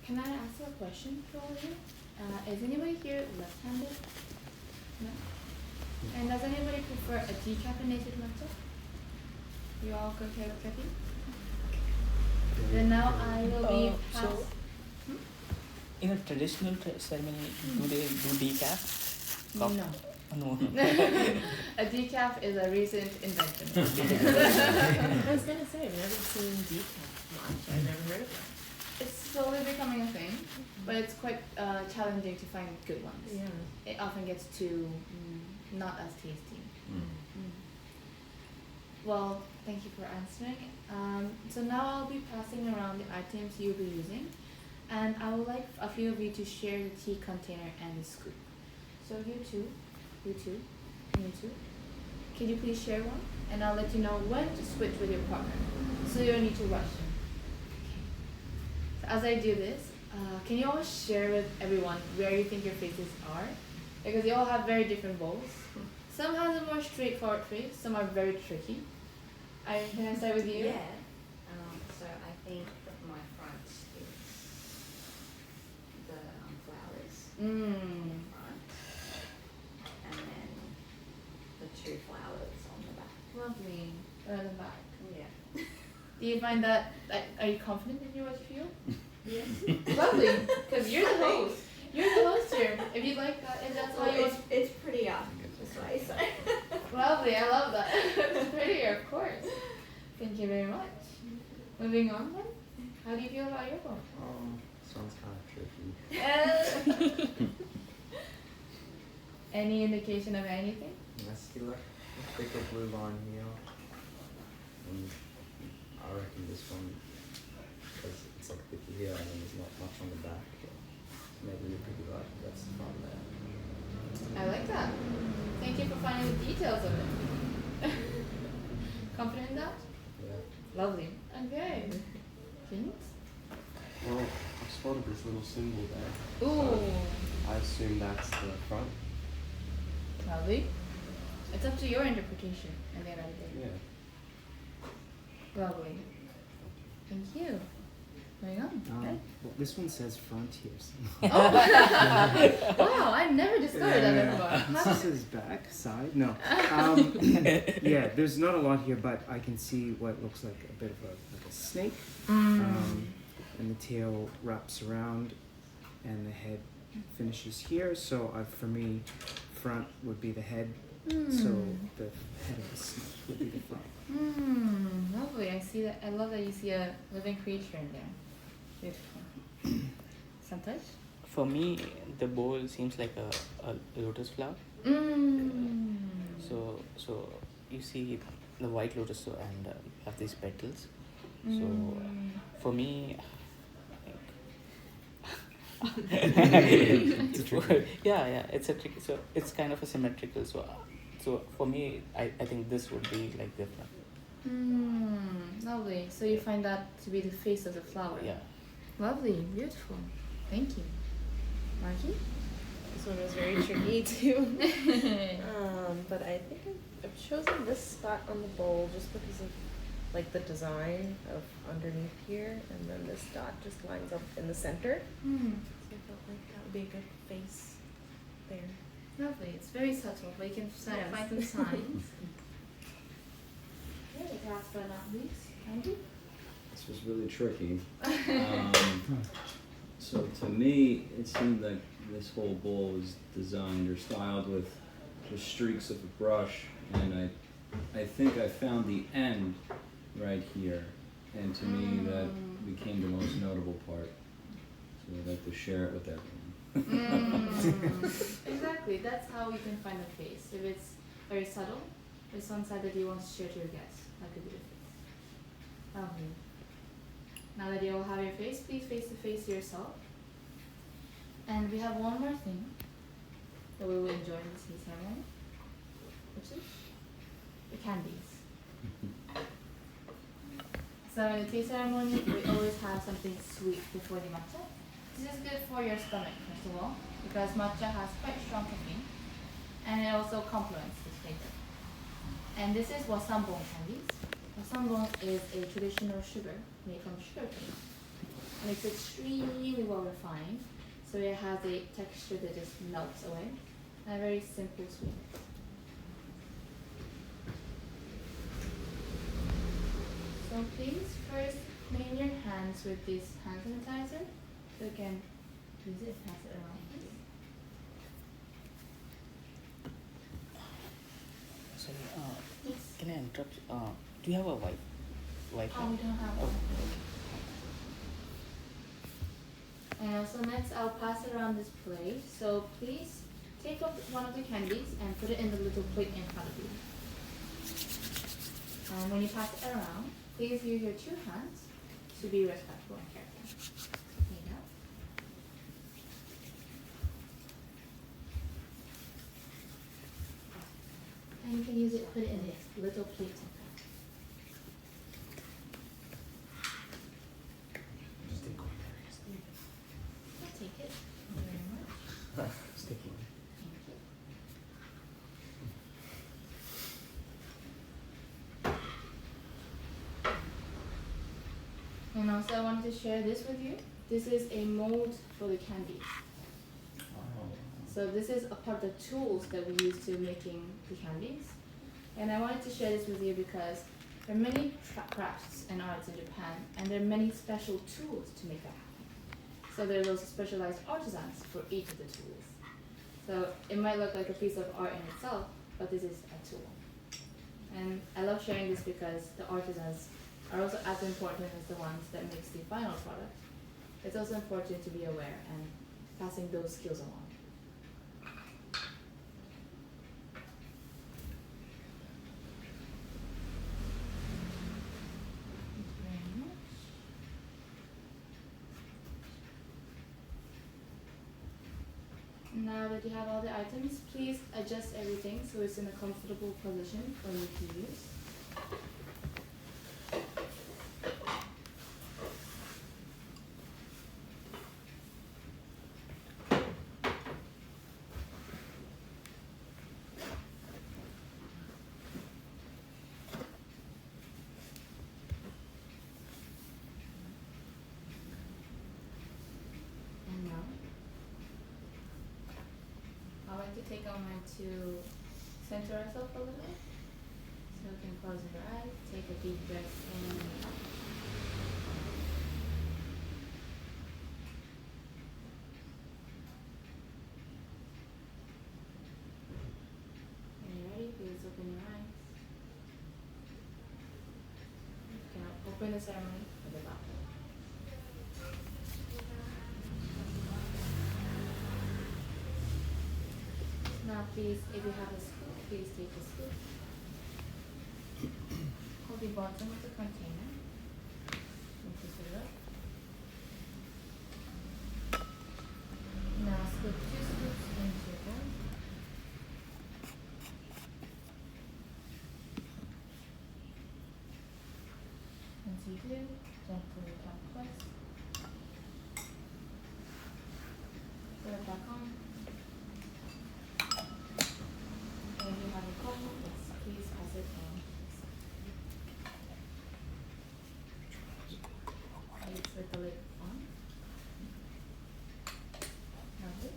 Can I ask a question for all of you? Is anybody here left-handed? No? And does anybody prefer a decaffeinated matcha? You all okay with coffee? Then now I will be So, in a traditional ceremony, do they do decaf? No. No. A decaf is a recent invention. I was gonna say, I've never seen decaf matcha. I've never heard of that. It's slowly becoming a thing, but it's quite challenging to find good ones. Yeah. It often gets too not as tasty. Well, thank you for answering. So now I'll be passing around the items you'll be using, and I would like a few of you to share the tea container and the scoop. So you two, and you two, can you please share one? And I'll let you know when to switch with your partner, so you don't need to rush. So as I do this, can you all share with everyone where you think your faces are? Because you all have very different bowls. Some has a more straightforward face, some are very tricky. Can I start with you? Yeah. So I think that my front is the flowers in front, and then the two flowers on the back. Lovely. Or the back. Yeah. Do you find that, are you confident in what you feel? Yes. Lovely, because you're the host. You're the host here. If you'd like that, if that's So why you it's prettier this way. So. Lovely, I love that. It's prettier, of course. Thank you very much. Moving on then. How do you feel about your bowl? Sounds kind of tricky. Any indication of anything? I see like a thicker blue line here. And I reckon this one because it's like thicky here and then there's not much on the back. Maybe you pick it up. That's fun there. I like that. Thank you for finding the details of it. Confident in that? Yeah. Lovely. Okay. Thanks. Well, I spotted this little symbol there. Ooh. So I assume that's the front. Lovely. It's up to your interpretation at the end of the day. Yeah. Lovely. Thank you. Going on. Well, this one says frontiers. Oh. Wow, I've never discovered that before. This says back, side. No. Yeah, there's not a lot here, but I can see what looks like a bit of a snake. And the tail wraps around, and the head finishes here. So for me, front would be the head. So the head of the snake would be the front. Lovely. I see that. I love that you see a living creature in there. Beautiful. Santosh? For me, the bowl seems like a lotus flower. So you see the white lotus, and you have these petals. So for me, yeah, it's a tricky. So it's kind of a symmetrical. So for me, I think this would be like different. Lovely. So you find that to be the face of the flower. Yeah. Lovely. Beautiful. Thank you. Marky? This one was very tricky too. But I think I've chosen this spot on the bowl just because of like the design of underneath here, and then this dot just lines up in the center. So I felt like that would be a good face there. Lovely. It's very subtle, but you can find some signs. Okay, last but not least, Andy? This was really tricky. So to me, it seemed like this whole bowl was designed or styled with just streaks of a brush, and I think I found the end right here, and to me that became the most notable part. So I'd like to share it with everyone. Exactly. That's how you can find a face. If it's very subtle, there's one side that you want to share to your guests. That could be the face. Lovely. Now that you all have your face, please face the face yourself. And we have one more thing that we will enjoy in this tea ceremony, which is the candies. So in the tea ceremony, we always have something sweet before the matcha. This is good for your stomach, first of all, because matcha has quite strong caffeine, and it also complements this flavor. And this is wasambon candies. Wasambon is a traditional sugar made from sugarcane, and it's extremely well refined, so it has a texture that just melts away, and a very simple sweetness. So please first clean your hands with this hand sanitizer, so you can use it and pass it around, please. Sorry, can I interrupt? Do you have a Wi-Fi? Oh, we don't have Oh, one. And so next I'll pass around this plate. So please take up one of the candies and put it in the little plate in front of you. And when you pass it around, please use your two hands to be respectful and careful. There you go. And you can use it, put it in this little plate in front. I'll take it. Thank you very much. Sticky. Thank you. And also I wanted to share this with you. This is a mold for the candies. So this is a part of the tools that we use to making the candies. And I wanted to share this with you because there are many crafts and arts in Japan, and there are many special tools to make that happen. So there are those specialized artisans for each of the tools. So it might look like a piece of art in itself, but this is a tool. And I love sharing this because the artisans are also as important as the ones that makes the final product. It's also important to be aware and passing those skills along. Thank you very much. Now that you have all the items, please adjust everything so it's in a comfortable position for you to use. And now, I like to take a moment to center ourselves a little bit. So you can close your eyes, take a deep breath in and out. When you're ready, please open your eyes. You can open the ceremony with a bow. Now please, if you have a scoop, please take a scoop. Hold the bottom of the container. And twist it up. Now scoop 2 scoops into your bowl. Once you do, gently tap twice. Put it back on. And if you have a bowl, yes, please pass it on. Plates with the lid on. Lovely.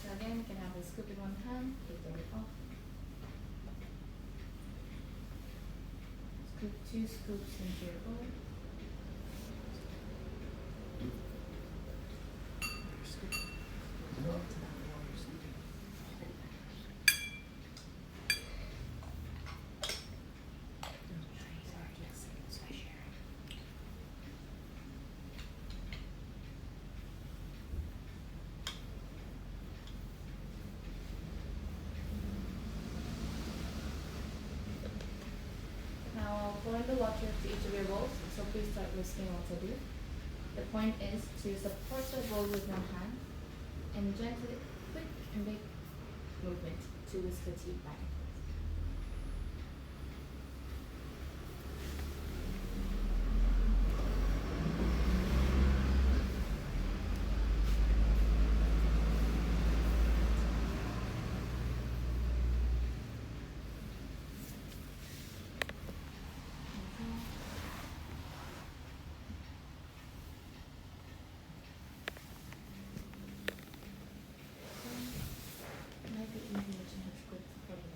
So again, you can have a scoop in one hand, take the lid off. Scoop 2 scoops into your bowl. Now I'll pour in the water to each of your bowls, so please start whisking what I do. The point is to support the bowl with one hand and gently, quick and big movement to whisk the tea back and forth. It might be easier to have squid for you.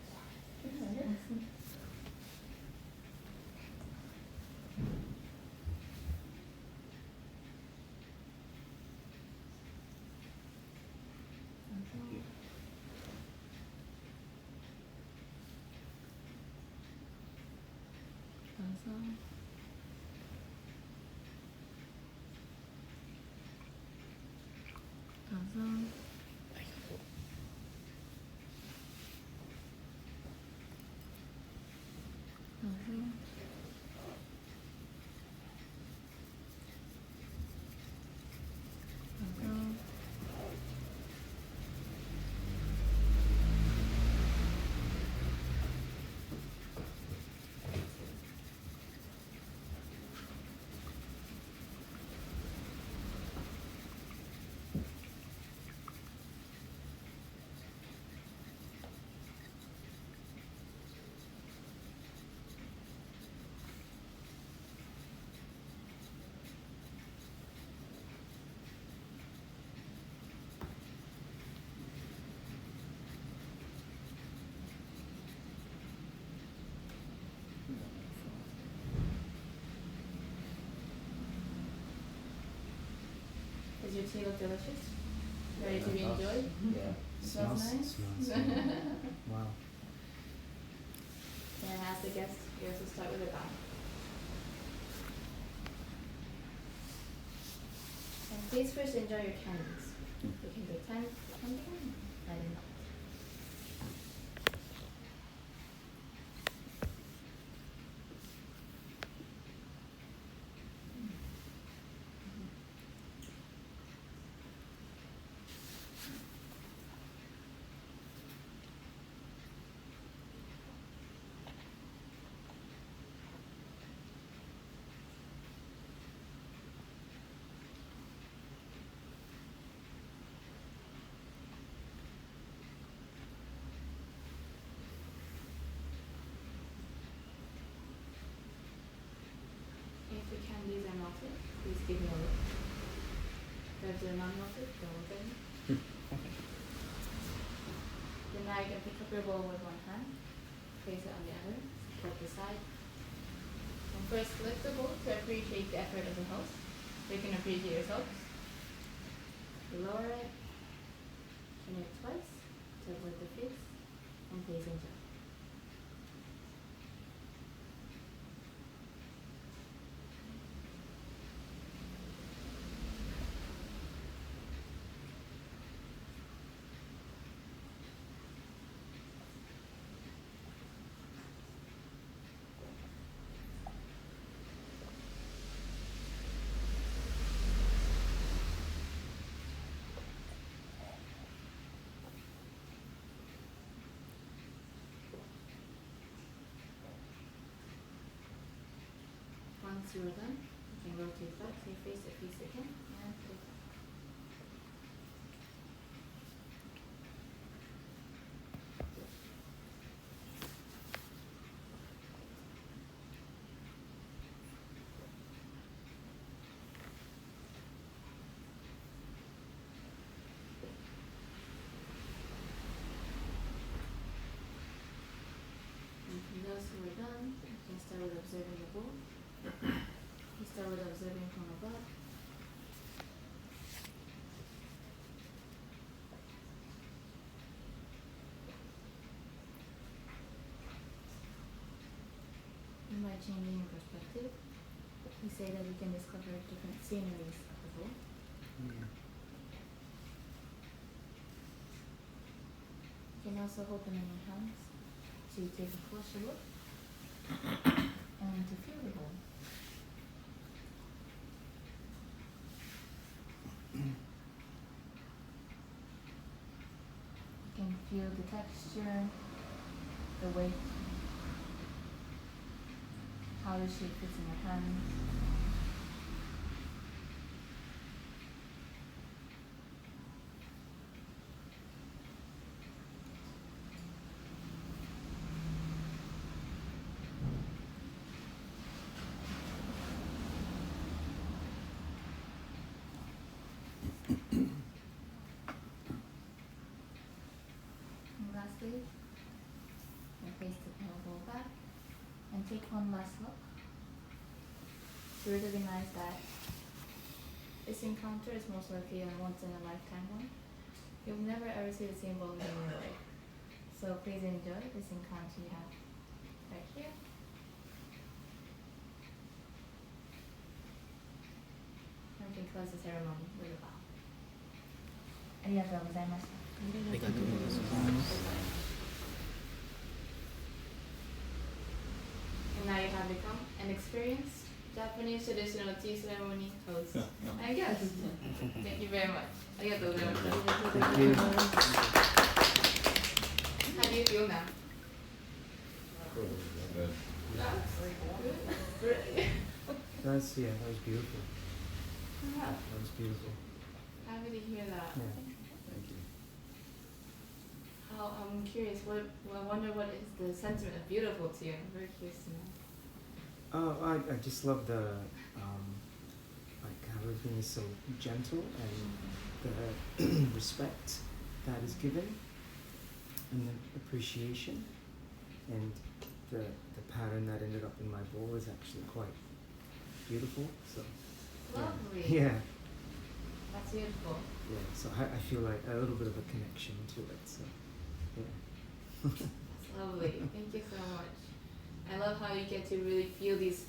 Awesome. Awesome. Awesome. Awesome. Does your tea look delicious? Ready to be enjoyed? Yeah. Smells nice? Smells good. Wow. And as the guest, you also start with a bow. And please first enjoy your candies. You can take time from there, let it melt. when these are melted, please give me a look. If they're not melted, don't look at me. Then now you can pick up your bowl with one hand, place it on the other, support the side. And first lift the bowl to appreciate the effort of the host. So you can appreciate yourselves. Lower it, turn it twice to avoid the face, and please enjoy. Once you are done, you can rotate back so you face the piece again and put it back. And for those who are done, you can start with observing the bowl. You start with observing from above. And by changing your perspective, we say that you can discover different sceneries of the bowl. Yeah. You can also hold them in your hands to take a closer look and to feel the bowl. You can feel the texture, the weight, how the shape fits in your hands. And lastly, you face the elbow back and take one last look to recognize that this encounter is most likely a once in a lifetime one. You'll never ever see the same bowl again in your life. So please enjoy this encounter you have right here. And we can close the ceremony with a bow. ありがとうございました。ありがとうございます。 And now you have become an experienced Japanese traditional tea ceremony host. I guess. Thank you very much. ありがとうございました。 Thank you. How do you feel now? Good. That's, yeah, that was beautiful. Wow. That was beautiful. Happy to hear that. Yeah. Thank you. How, I'm curious, I wonder what is the sentiment of beautiful to you? I'm very curious to know. Oh, I just love the, like how everything is so gentle and the respect that is given and the appreciation and the pattern that ended up in my bowl is actually quite beautiful. So Lovely. yeah, That's beautiful. yeah. So I feel like a little bit of a connection to it. So yeah. That's lovely. Thank you so much. I love how you get to really feel these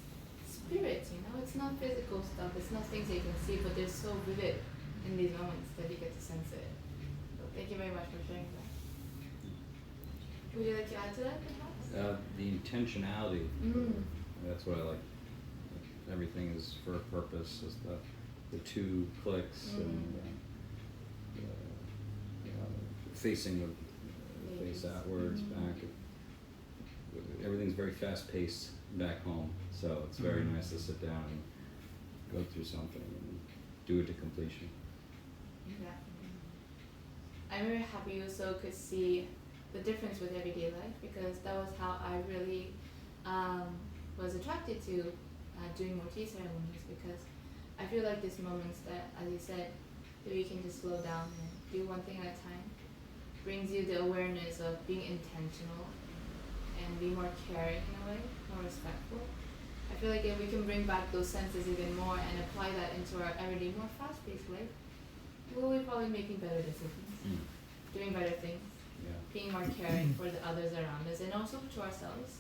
spirits, you know? It's not physical stuff, it's not things that you can see, but they're so vivid in these moments that you get to sense it. So thank you very much for sharing that. Would you like to add to that, perhaps? The intentionality. That's what I like. Everything is for a purpose. Is the two clicks and facing the face outwards, back. Everything's very fast paced back home, so it's very nice to sit down and go through something and do it to completion. Exactly. I'm very happy you also could see the difference with everyday life, because that was how I really was attracted to doing more tea ceremonies, because I feel like these moments that, as you said, that we can just slow down and do one thing at a time, brings you the awareness of being intentional and be more caring in a way, more respectful. I feel like if we can bring back those senses even more and apply that into our everyday, more fast-paced life, we'll be probably making better decisions, doing better things, being more caring for the others around us, and also to ourselves.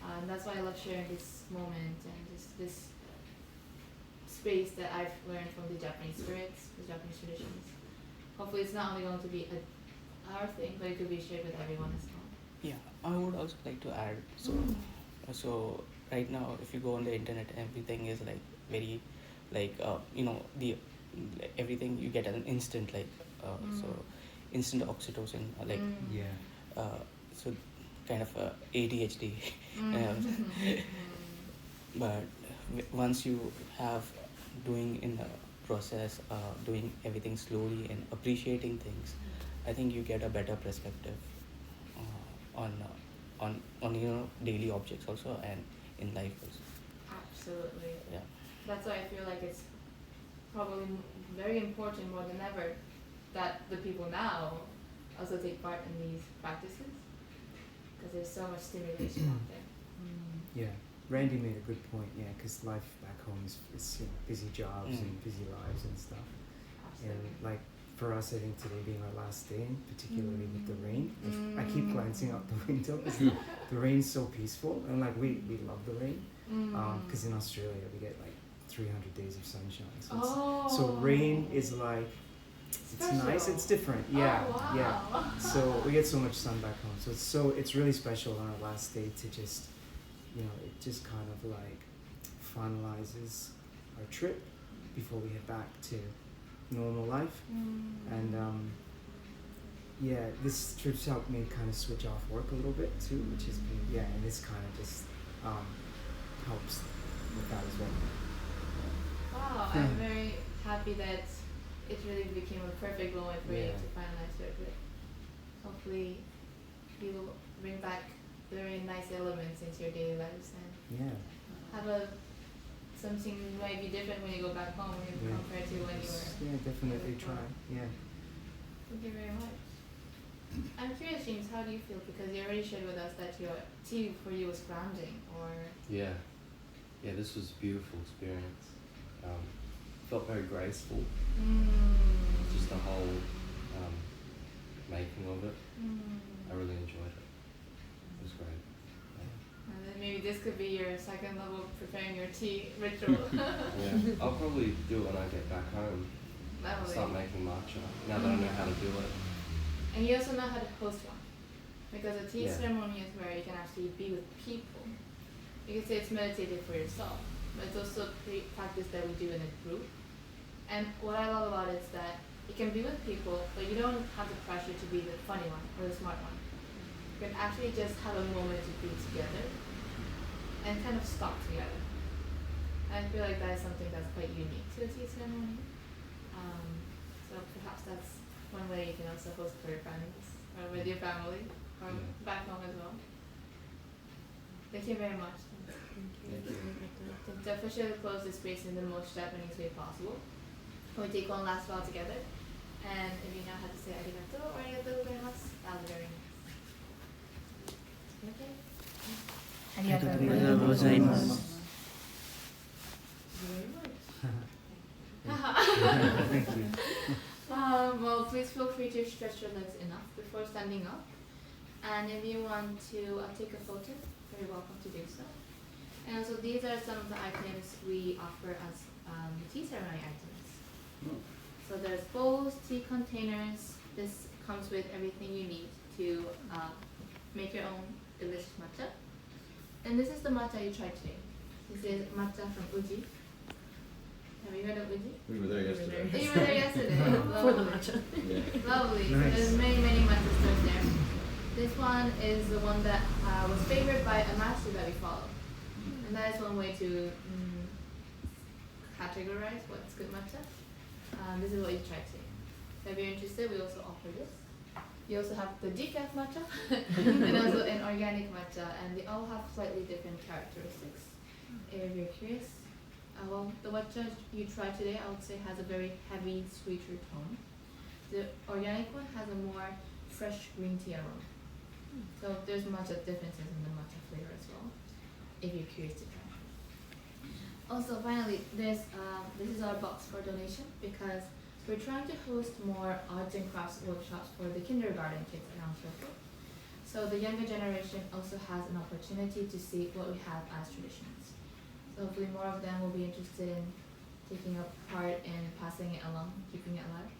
And that's why I love sharing this moment and this space that I've learned from the Japanese spirits, the Japanese traditions. Hopefully it's not only going to be our thing, but it could be shared with everyone as well. Yeah, I would also like to add, so right now if you go on the internet, everything is like very like the everything you get an instant, like so instant oxytocin, like so kind of ADHD. But once you have doing in the process, doing everything slowly and appreciating things, I think you get a better perspective on daily objects also, and in life also. Absolutely. Yeah. That's why I feel like it's probably very important more than ever that the people now also take part in these practices, because there's so much stimulation out there. Yeah, Randy made a good point. Yeah, because life back home is busy jobs and busy lives and stuff. Absolutely. And like for us, I think today being our last day, particularly with the rain, I keep glancing out the window because the rain's so peaceful, and like we love the rain, because in Australia we get like 300 days of sunshine. So rain is like, it's nice, it's different. Yeah, yeah. So we get so much sun back home. So it's really special on our last day to just, it just kind of like finalizes our trip before we head back to normal life. And yeah, this trip's helped me kind of switch off work a little bit too, which has been, and this kind of just helps with that as well. Wow, I'm very happy that it really became a perfect moment for you to finalize your trip. Hopefully you will bring back very nice elements into your daily lives and have something might be different when you go back home compared to when you were. Yeah, definitely try. Yeah. Thank you very much. I'm curious, James, how do you feel? Because you already shared with us that your tea for you was grounding, or Yeah, this was a beautiful experience. Felt very graceful. Just the whole making of it. I really enjoyed it. It was great. And then maybe this could be your second level of preparing your tea ritual. Yeah, I'll probably do it when I get back home. Start making matcha, now that I know how to do it. And you also know how to host one. Because a tea ceremony is where you can actually be with people. You can say it's meditative for yourself, but it's also a practice that we do in a group. And what I love about it is that you can be with people, but you don't have the pressure to be the funny one or the smart one. You can actually just have a moment to be together and kind of stop together. And I feel like that is something that's quite unique to a tea ceremony. So perhaps that's one way you can also host for your friends or with your family or back home as well. Thank you very much. Thank you. To officially close this space in the most Japanese way possible, we take one last bow together, and if you know how to say arigato or arigatou gozaimasu, that was very nice. Okay? Arigatou gozaimasu. Thank you. Well, please feel free to stretch your legs enough before standing up. And if you want to take a photo, you're welcome to do so. And so these are some of the items we offer as tea ceremony items. So there's bowls, tea containers. This comes with everything you need to make your own delicious matcha. And this is the matcha you tried today. This is matcha from Uji. Have you heard of Uji? We were there yesterday. You were there yesterday. For the matcha. Lovely. Nice. So there's many matcha stores there. This one is the one that was favored by a master that we follow. And that is one way to categorize what's good matcha. This is what you try to. So if you're interested, we also offer this. You also have the decaf matcha and also an organic matcha, and they all have slightly different characteristics. If you're curious, well, the matcha you tried today, I would say has a very heavy, sweeter tone. The organic one has a more fresh green tea aroma. So there's matcha differences in the matcha flavor as well, if you're curious to try. Also, finally, this is our box for donation because we're trying to host more arts and crafts workshops for the kindergarten kids around Kyoto. So the younger generation also has an opportunity to see what we have as traditions. So hopefully more of them will be interested in taking a part in passing it along, keeping it alive.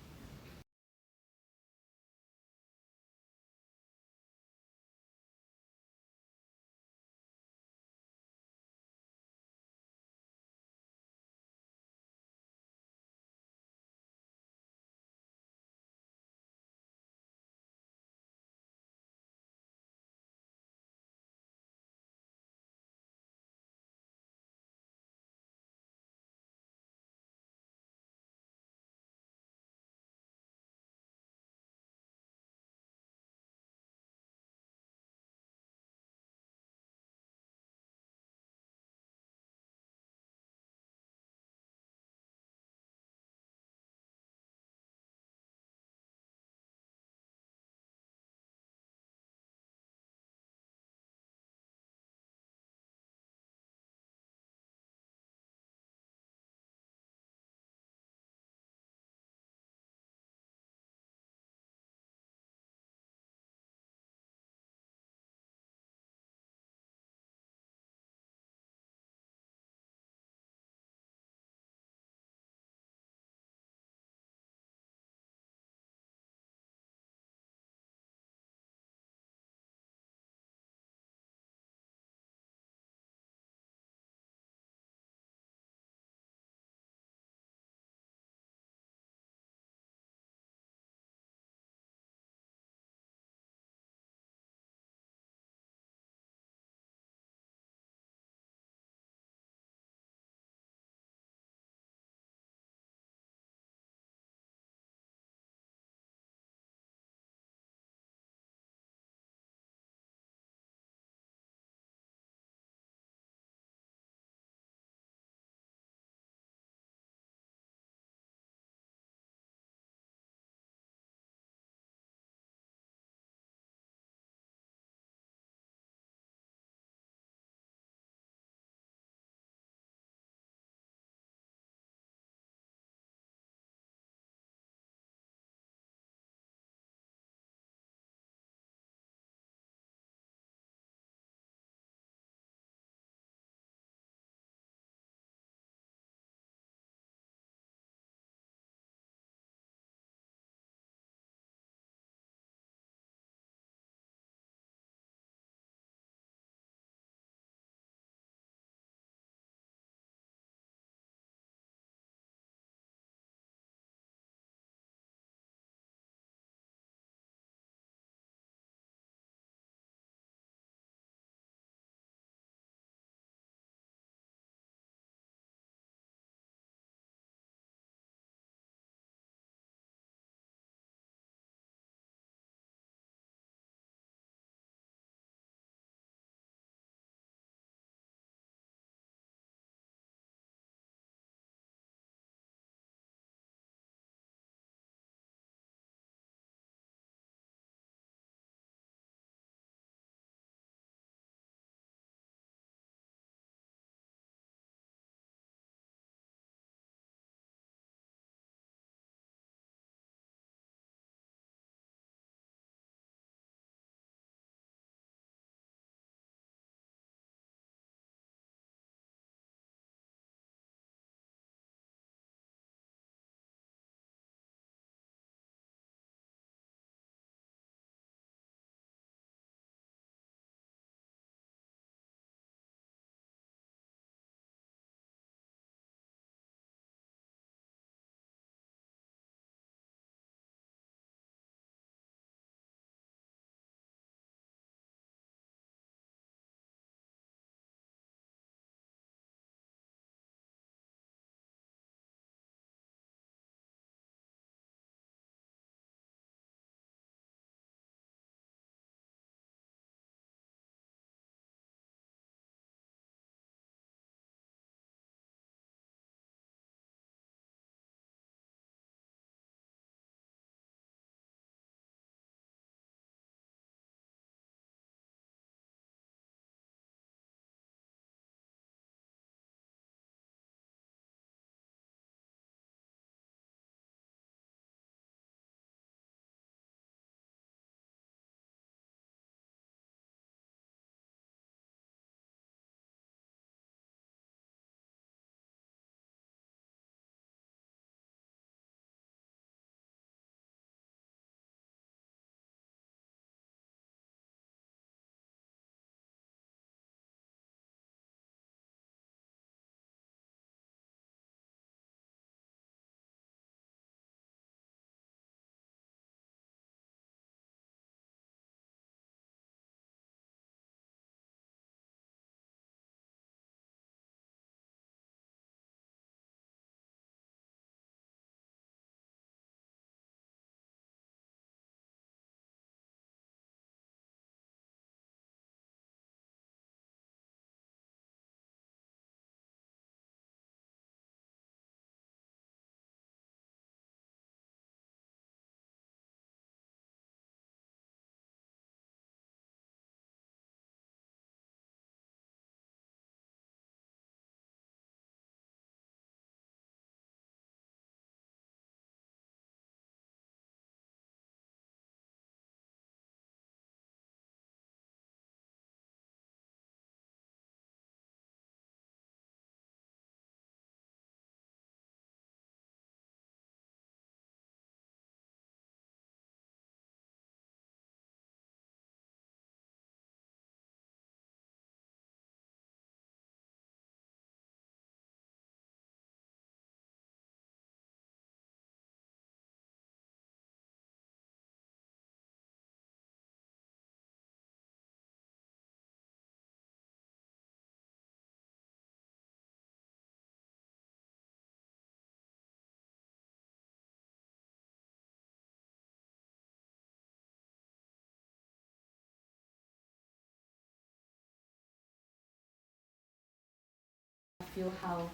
feel how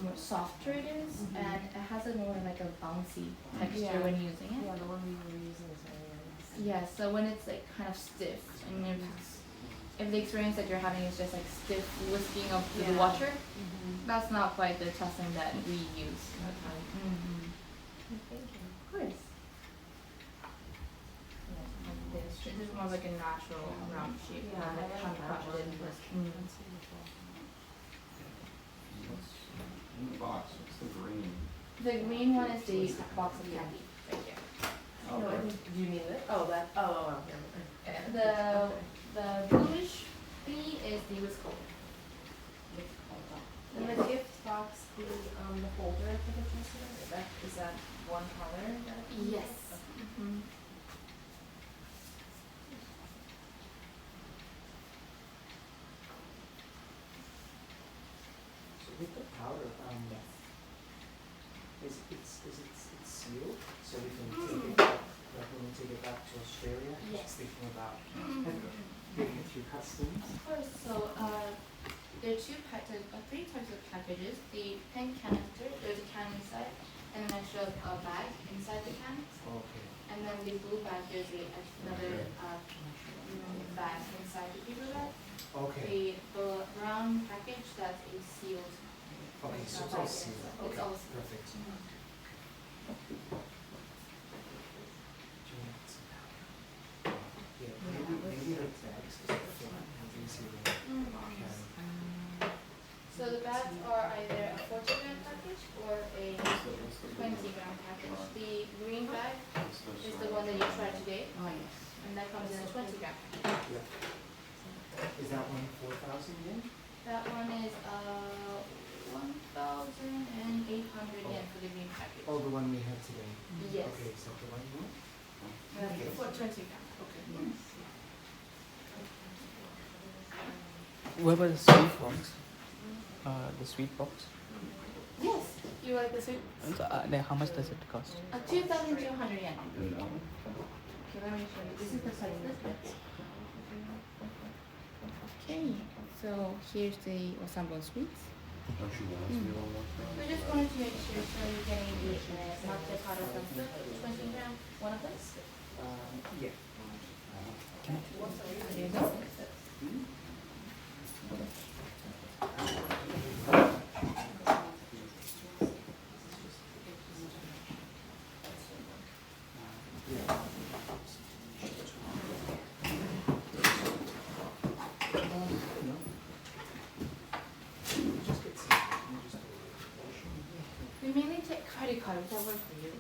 more softer it is, and it has a more like a bouncy texture when using it. Yeah, the one we were using is very nice. Yeah, so when it's like kind of stiff, and if the experience that you're having is just like stiff whisking of the water, that's not quite the tussin that we use. Okay. Thank you. Of course. This is more like a natural round shape. Yeah, not I like like hand that crafted. one. That's beautiful. In the box, what's the green? The green one is the box of candy right here. Oh, No, I right. think, do you mean it? Oh, that, oh, yeah. The bluish thingy is the whisk holder. And the gift box, the holder for the tesseract, is that one color? Yes. Okay. So with the powder, is it sealed so we can take it back, like when we take it back to Australia? Yes. Just thinking about getting it through customs. Of course. So there are three types of packages. The pink canister, there's a can inside, and an extra bag inside the can. Okay. And then the blue bag, there's another bag inside the paper bag. Okay. The brown package, that's a sealed. Okay, so it's bag all inside. sealed. It's Okay, all sealed. perfect. Do you want some powder? Yeah, maybe like bags because they're flat and easy to carry. So the bags are either a 40-gram package or a 20-gram package. The green bag is the one that you tried today. Oh, yes. And that comes in a 20-gram package. Yeah. Is that one 4,000 yen? That one is 1,800 yen for the green package. Oh, the one we have today. Yes. Okay, is that the one you want? That's for 20-gram. Okay. What about the sweet box? The sweet box. Yes. You like the sweet? And so, how much does it cost? 2,200 yen. And that one? Okay, let me show you. This is the size list. Okay, so here's the Osambo sweets. Don't you want to be on one We just wanted to make sure so you're getting the matcha powder from the 20-gram, one of those. Yeah. There you go. We mainly take credit card. Would that work for you?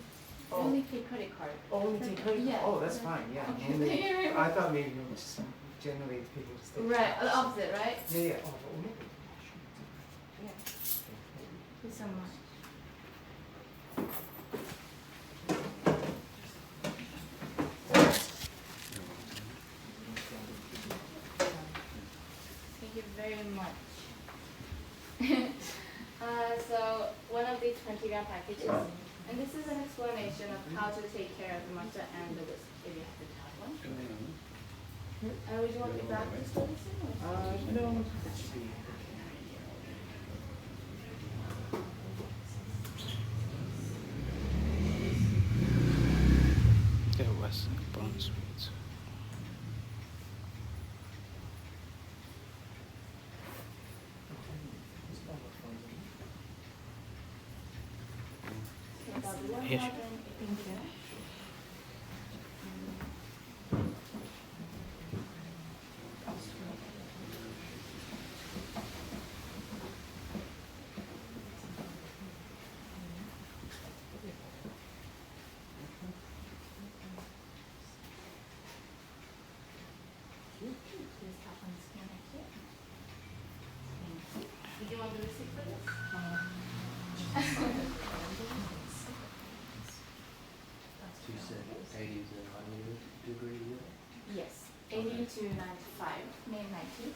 We only take credit card. Oh, we take credit? Yeah. Oh, that's fine, yeah. Okay. Normally- I thought maybe it was just generally people just take. Right, cash. the opposite, right? Yeah, yeah. Oh, but maybe. Yeah. Thank you so much. Thank you very much. So one of the 20-gram packages, and this is an explanation of how to take care of the matcha and the whisk, if you have to have one. Would you want me back to study soon? No, that should be. There was brown sweets. Here. Thank you. Please tap on the screen right here. Did you want the receipt for this? So you said 80 is a 100 degree? Yes, 80 to 95, May 90.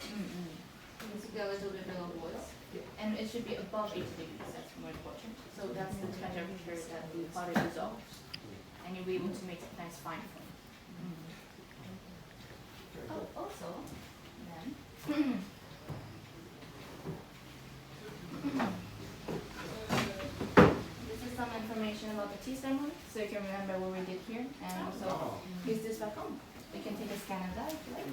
Needs to be a little bit below boils. And it should be above 80 degrees, that's more important. So that's the temperature that the powder dissolves. And you'll be able to make it nice fine foam. Oh, also, then, This is some information about the tea ceremony, so you can remember what we did here, and also use this back home. You can take a scan of that if you like.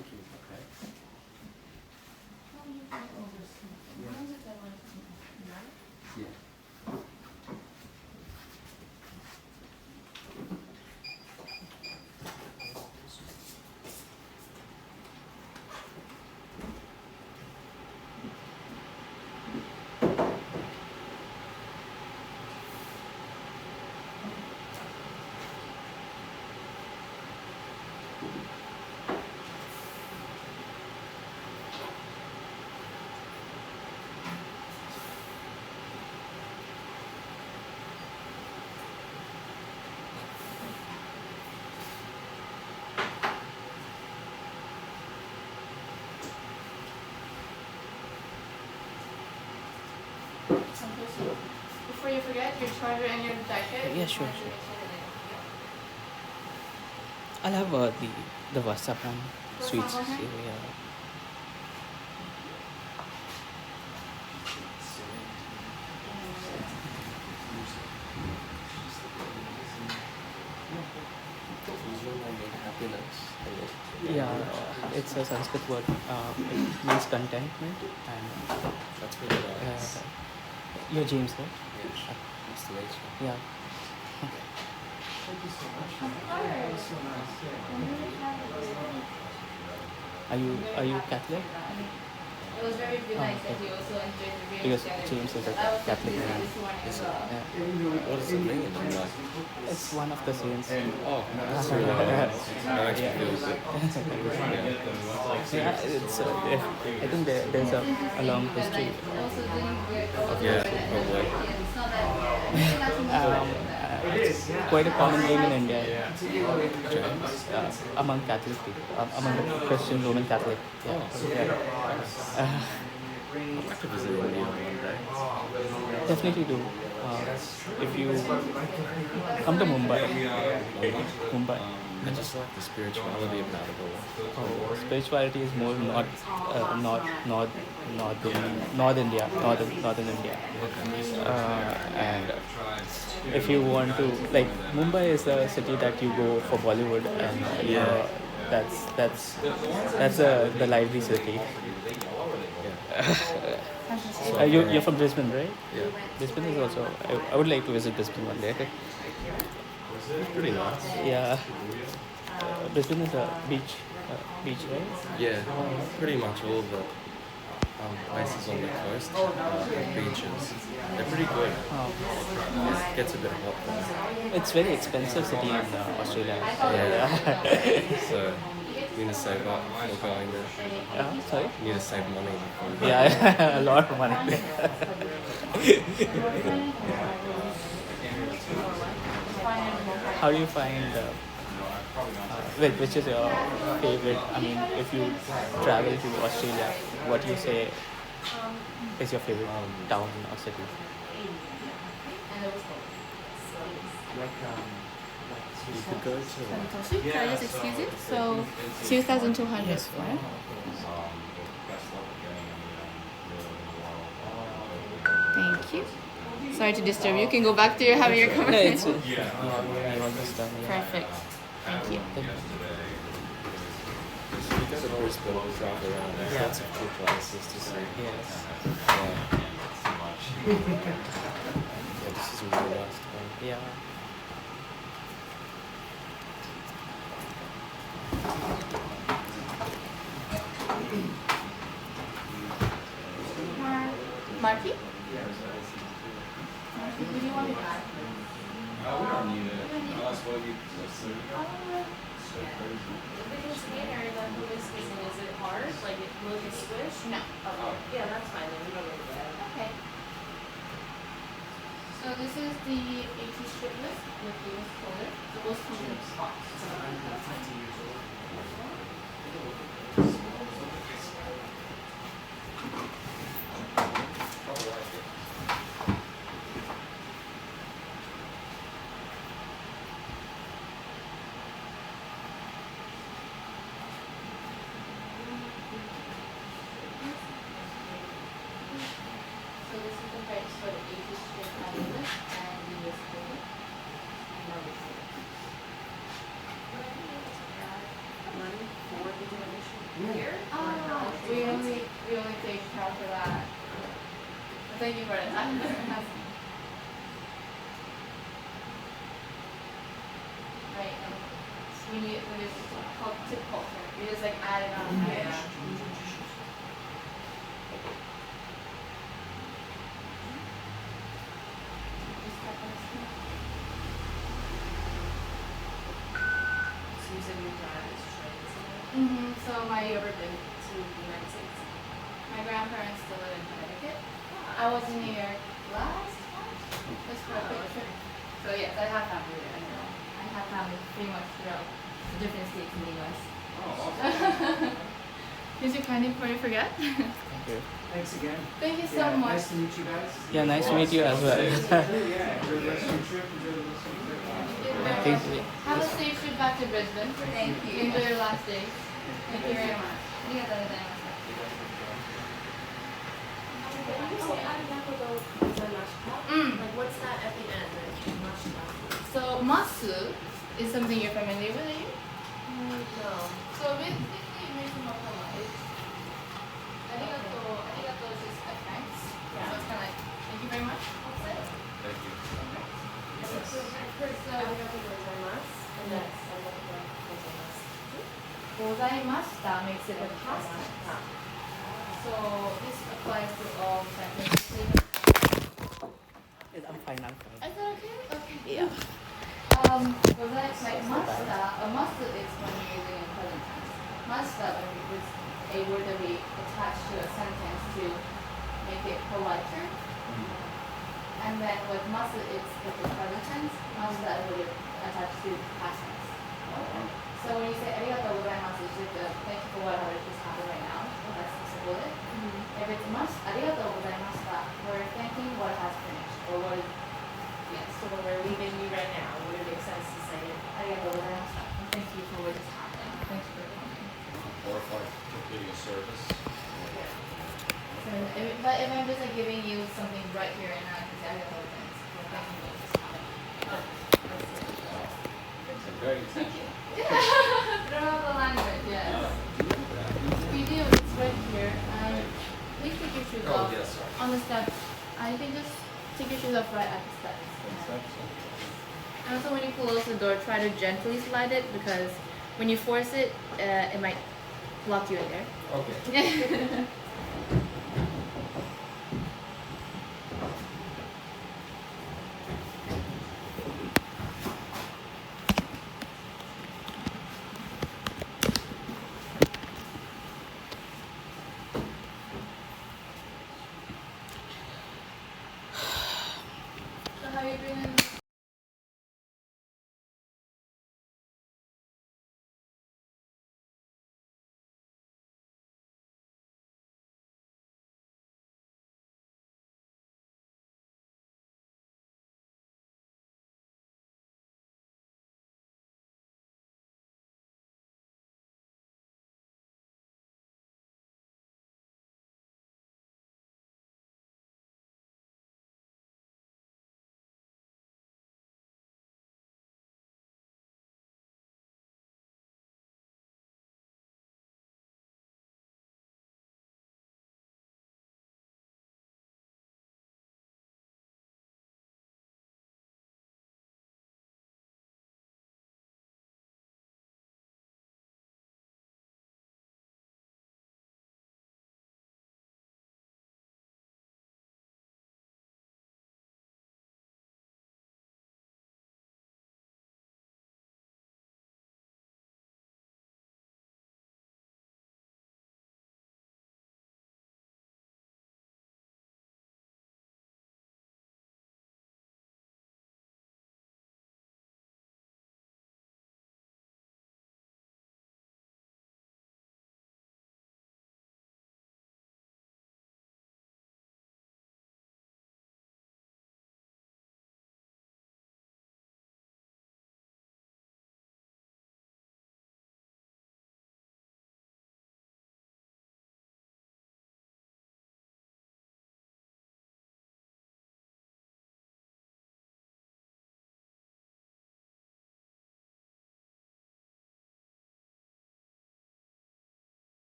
Before you forget, your charger and your jacket. Yeah, sure, sure. I'll have the wasapan sweets. Wasapan, okay. Yeah. Yeah, it's a Sanskrit word. It means contentment, and That's really nice. you're James, right? Yeah. Nice to meet you. Yeah. Are you Catholic? It was very nice that okay. you also enjoyed the reading Because together. James is a I was Catholic thinking man. this morning as Is it? well. Yeah. What does it mean? Like, It's one of the saints. oh, that's really nice. That makes me feel good. Yeah, it's if, I think there's a long history. Also doing good. Also Yeah, doing good. probably. It's not that It's quite a common name in India. Among Catholic people, among the Christian Roman Catholic. Yeah. Yeah. I'd like to visit India one day. Definitely do. If you come to Mumbai. I just like the spirituality about it all. Oh, spirituality is more North India, northern India. And if you want to, like, Mumbai is a city that you go for Bollywood, and that's the lively city. You're from Brisbane, right? Yeah. Brisbane is also. I would like to visit Brisbane one day. It's pretty nice. Yeah. Brisbane is a beach, right? Yeah, pretty much all the places on the coast have beaches. They're pretty good. It gets a bit hot though. It's very expensive city in Australia. Yeah. So you need to save up before going there. Sorry? You need to save money before. Yeah, a lot of money. How do you find? Which is your favorite? I mean, if you travel to Australia, what do you say is your favorite town or city? You could go to Can I just excuse you? So, 2,200. Yes, right? Thank you. Sorry to disturb you. You can go back to your having your No, conversation. it's you almost done. Yeah. Perfect. Thank you. Thank you. You guys have always been able to drive around. There's Yeah. lots of cool places to see. Yes. Yeah. Yeah, this is a really nice town. Yeah. Marky? Marky, do you want to add? We don't need it. Unless what you The container that the whisk is in, is it hard? Like, will it squish? No. Oh, yeah, that's fine then. We don't need that. Okay. So this is the 80 strip list with the list folder. The most common spots. So this is the Right, and when you called tip culture, you just like add it on. Yeah. So you said your dad is Chinese. So my Ever been to the United States? my grandparents still live in Connecticut. I was in New York last March, just for a quick trip. So yes, I have family there. I have family pretty much throughout the different states in the U.S. Oh, awesome. Is your kindly before you forget? Thank you. Thanks again. Thank you so Yeah, much. nice to meet you guys. Yeah, nice to meet you as well. Yeah, enjoy the rest of your trip. Enjoy the rest of your trip. Thank you. Have a safe trip back to Brisbane. Thank you. Enjoy your last day. Thank you very much. ありがとうございます When you say arigato gozaimashita, like what's that at the end? Like mashita? So masu is something you're familiar with, are you? No. So basically it makes it more polite. Arigato is just a thanks. Yeah. So it's kind of like, thank you very much. I'll say. Thank you. I've heard arigato gozaimasu, and that's arigato gozaimasu. Gozaimashita makes it a past tense. So this applies to all sentences. I'm fine, I'm fine. Is that okay? Okay. Yeah. Like masta, a masta is when you're using in present tense. Masta is a word that we attach to a sentence to make it politer. And then with masta, it's with the present tense. Masta is what you attach to past tense. So when you say arigatou gozaimasu, it's just thank you for whatever just happened right now. That's the simple it. If it's arigatou gozaimashita, we're thanking what has finished or what is. Yes. So when we're leaving you right now, would it make sense to say Arigatou gozaimashita. Thank you for what just happened. Thanks for coming. Or if I'm completing a service. So but if I'm just like giving you something right here and now, I can say arigatou gozaimasu. Thank you for what just happened. Very intentional. Throughout the language, yes. We do, it's right here. Please take your shoes off yes, sorry. on the steps. You can just take your shoes off right at the steps. And also when you close the door, try to gently slide it because when you force it, it might lock you in there. Okay.